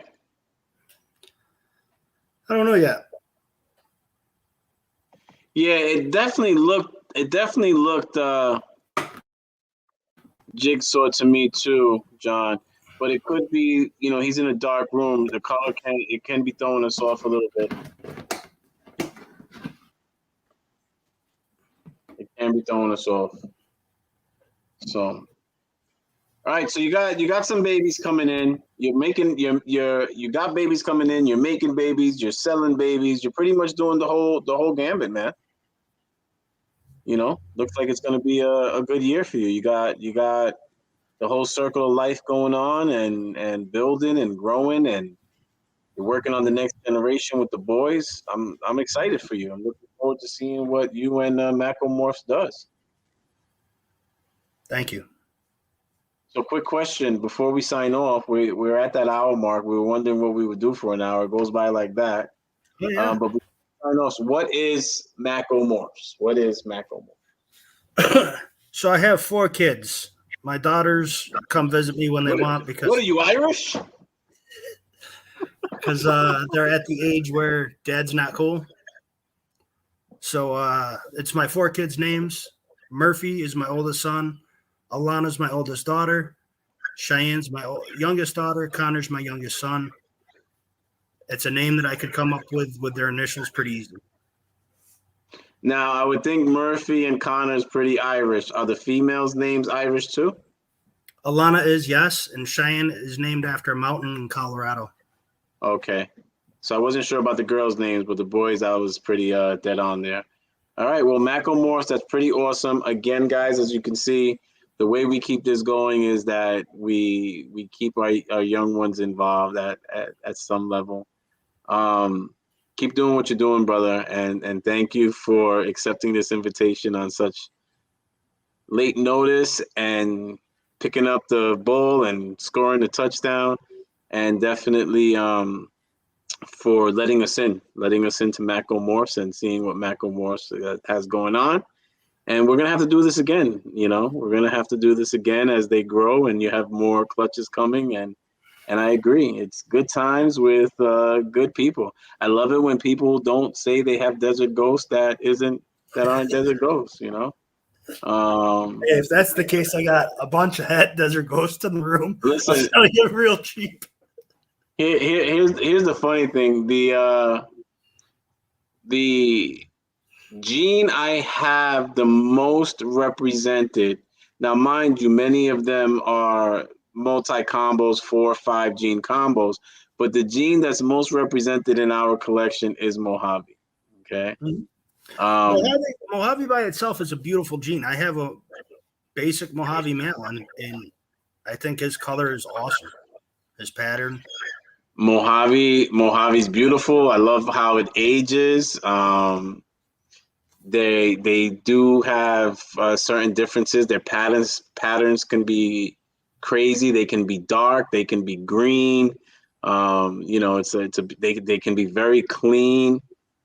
I don't know yet. Yeah, it definitely looked jigsaw to me too, John. But it could be, he's in a dark room. The color can be throwing us off a little bit. It can be throwing us off. So, all right. So you got some babies coming in. You're making you got babies coming in. You're making babies. You're selling babies. You're pretty much doing the whole gambit, man. Looks like it's going to be a good year for you. You got the whole circle of life going on and building and growing, and you're working on the next generation with the boys. I'm excited for you. I'm looking forward to seeing what you and MACC Morphs does. Thank you. So quick question before we sign off. We're at that hour mark. We were wondering what we would do for an hour. It goes by like that. Oh, yeah. But before we sign off, what is MACC Morphs? What is MACC Morphs? So I have 4 kids. My daughters come visit me when they want because. What are you, Irish? Because they're at the age where dad's not cool. So it's my 4 kids' names. Murphy is my oldest son. Alana's my oldest daughter. Cheyenne's my youngest daughter. Connor's my youngest son. It's a name that I could come up with their initials pretty easy. Now, I would think Murphy and Connor's pretty Irish. Are the females' names Irish too? Alana is, yes, and Cheyenne is named after a mountain in Colorado. Okay. So I wasn't sure about the girls' names, but the boys, I was pretty dead on there. All right. Well, Morphs, that's pretty awesome. Again, guys, as you can see, the way we keep this going is that we keep our young ones involved at some level. Keep doing what you're doing, brother, and thank you for accepting this invitation on such late notice and picking up the ball and scoring the touchdown, and definitely for letting us into MACC Morphs and seeing what MACC Morphs has going on. And we're gonna have to do this again. We're gonna have to do this again as they grow and you have more clutches coming. And I agree, it's good times with good people. I love it when people don't say they have desert ghosts that aren't desert ghosts. Hey, if that's the case, I got a bunch of desert ghosts in the room. Listen, I'll sell you real cheap. Here's the funny thing. The gene I have the most represented. Now, mind you, many of them are multi-combos, 4 or 5 gene combos, but the gene that's most represented in our collection is Mojave. Okay. Mm-hmm. Mojave by itself is a beautiful gene. I have a basic Mojave male, and I think his color is awesome. His pattern. Mojave's beautiful. I love how it ages. They do have certain differences. Their patterns can be crazy. They can be dark. They can be green. They can be very clean.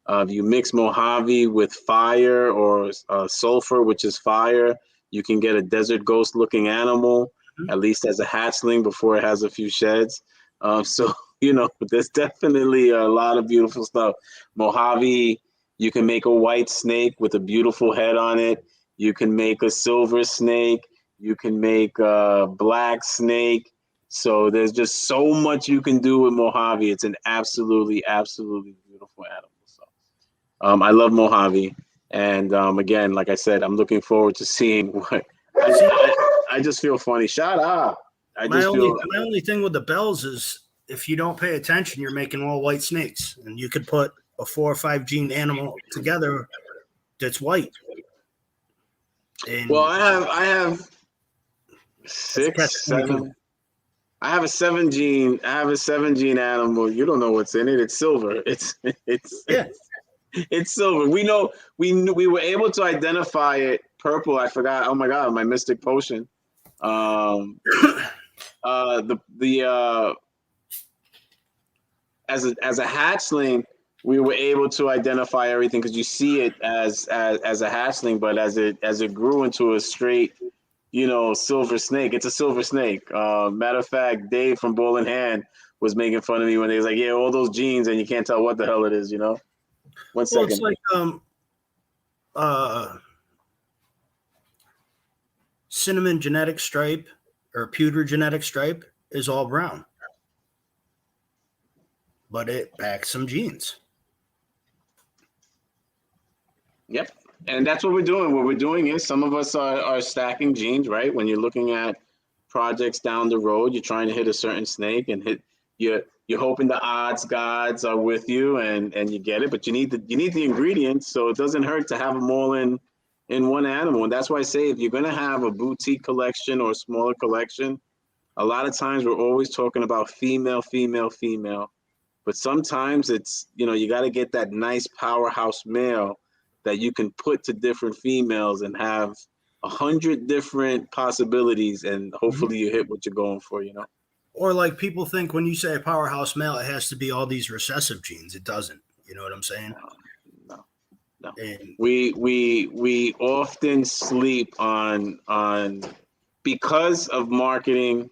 If you mix Mojave with fire or sulfur, which is fire, you can get a desert ghost looking animal, at least as a hatchling before it has a few sheds. There's definitely a lot of beautiful stuff. Mojave, you can make a white snake with a beautiful head on it. You can make a silver snake. You can make a black snake. So there's just so much you can do with Mojave. It's an absolutely, absolutely beautiful animal. So I love Mojave. And again, like I said, I'm looking forward to seeing what I just feel funny. Shut up. My only thing with the bells is if you don't pay attention, you're making all white snakes, and you could put a 4 or 5 gene animal together that's white. And well, I have 6, 7. I have a 7 gene. I have a 7 gene animal. You don't know what's in it. It's silver. It's silver. We know. We were able to identify it. Purple. I forgot. Oh my god, my mystic potion. As a hatchling, we were able to identify everything because you see it as a hatchling, but as it grew into a straight, silver snake, it's a silver snake. Matter of fact, Dave from Ball in Hand was making fun of me when he was like, "Yeah, all those genes, and you can't tell what the hell it is." 1 second. It's like cinnamon genetic stripe or pewter genetic stripe is all brown, but it packs some genes. Yep. And that's what we're doing. What we're doing is some of us are stacking genes, right? When you're looking at projects down the road, you're trying to hit a certain snake and you're hoping the odds gods are with you and you get it, but you need the ingredients, so it doesn't hurt to have them all in one animal. And that's why I say if you're going to have a boutique collection or a smaller collection, a lot of times we're always talking about female, but sometimes it's, you got to get that nice powerhouse male that you can put to different females and have 100 different possibilities, and hopefully you hit what you're going for, Or like people think when you say a powerhouse male, it has to be all these recessive genes. It doesn't. You know what I'm saying? No. And we often sleep on because of marketing,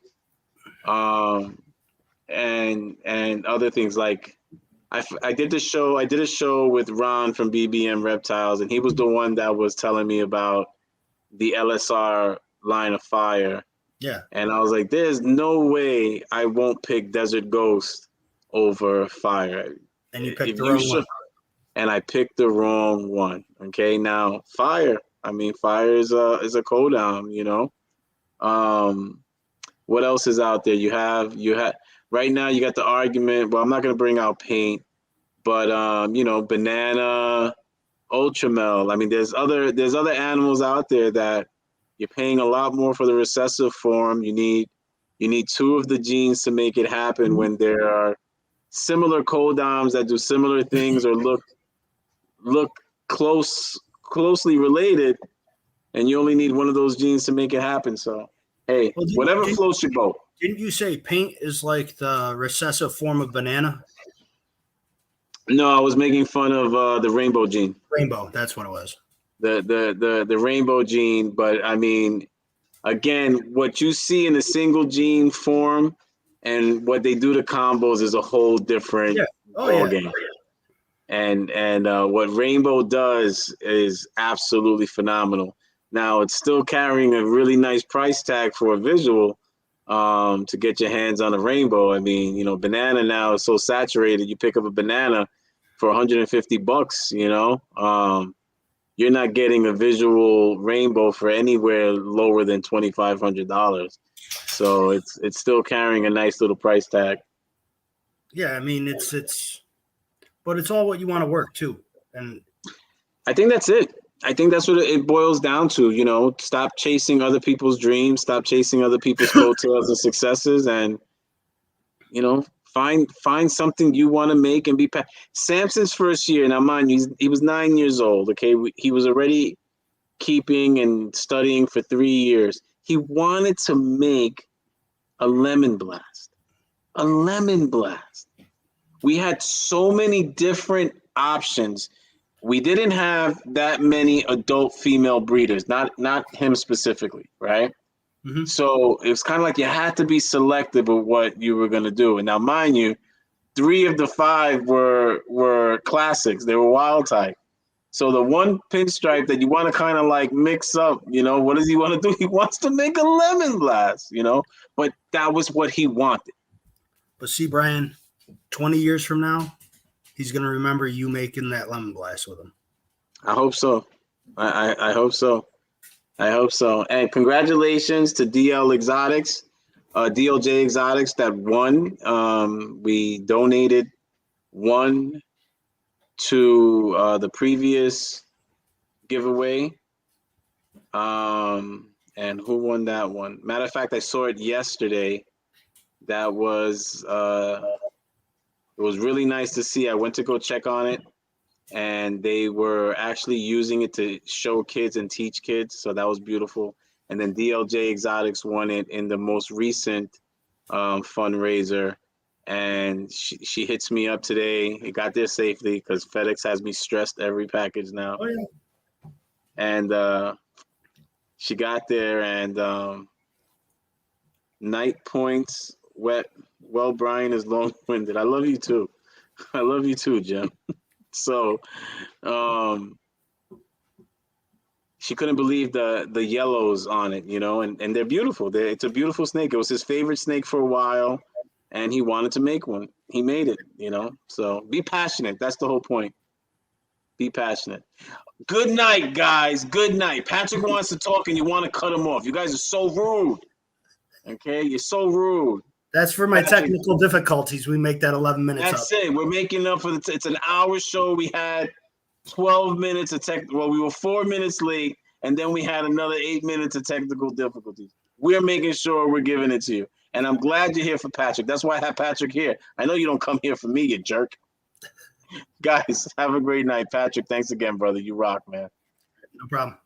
and other things. Like I did a show with Ron from BBM Reptiles, and he was the one that was telling me about the LSR line of fire. Yeah. And I was like, there's no way I won't pick Desert Ghost over Fire. And you picked If the you wrong should, one. and I picked the wrong one. Okay, now Fire. I mean, Fire is a cooldown. What else is out there? You have right now. You got the argument. Well, I'm not gonna bring out Paint, but Banana, Ultramel. I mean, there's other animals out there that you're paying a lot more for the recessive form. You need two of the genes to make it happen when there are similar codons that do similar things or look closely related, and you only need one of those genes to make it happen. So hey, Well, whatever floats your boat. Didn't you say Paint is like the recessive form of Banana? No, I was making fun of the rainbow gene. Rainbow, that's what it was. The rainbow gene, but I mean, again, what you see in a single gene form and what they do to combos is a whole different ball game. And what Rainbow does is absolutely phenomenal. Now it's still carrying a really nice price tag for a visual to get your hands on a Rainbow. I mean, Banana now is so saturated. You pick up a Banana for $150. You're not getting a visual Rainbow for anywhere lower than $2,500. So it's still carrying a nice little price tag. Yeah, I mean but it's all what you want to work too. And I think that's it. I think that's what it boils down to. Stop chasing other people's dreams, stop chasing other people's coattails and successes, and find something you want to make and be. Samson's first year, now mind you, he was 9 years old. Okay, he was already keeping and studying for 3 years. He wanted to make a lemon blast. A lemon blast. We had so many different options. We didn't have that many adult female breeders, not him specifically, right? mm-hmm. So it was kind of like you had to be selective of what you were going to do. And now, mind you, 3 of the 5 were classics. They were wild type. So the one pinstripe that you want to kind of like mix up, what does he want to do? He wants to make a lemon blast, but that was what he wanted. But see, Bryan, 20 years from now, he's going to remember you making that lemon blast with him. I hope so. I hope so. I hope so. And congratulations to DLJ Exotics that won. We donated one to the previous giveaway. And who won that one? Matter of fact, I saw it yesterday. That was it was really nice to see. I went to go check on it, and they were actually using it to show kids and teach kids. So that was beautiful. And then DLJ Exotics won it in the most recent fundraiser. And she hits me up today. It got there safely because FedEx has me stressed every package now. Oh, yeah. And she got there, and night points wet. Well, Bryan is long-winded. I love you too. I love you too, Jim. So she couldn't believe the yellows on it, and they're beautiful. It's a beautiful snake. It was his favorite snake for a while, and he wanted to make one. He made it, So be passionate. That's the whole point. Be passionate. Good night, guys. Good night. Patrick wants to talk, and you want to cut him off. You guys are so rude. Okay, you're so rude. That's for my technical difficulties. We make that 11 minutes That's up. It. We're making up for it's an hour show. We had 12 minutes of well, we were 4 minutes late, and then we had another 8 minutes of technical difficulties. We're making sure we're giving it to you. And I'm glad you're here for Patrick. That's why I have Patrick here. I know you don't come here for me, you jerk. Guys, have a great night. Patrick, thanks again, brother. You rock, man. No problem.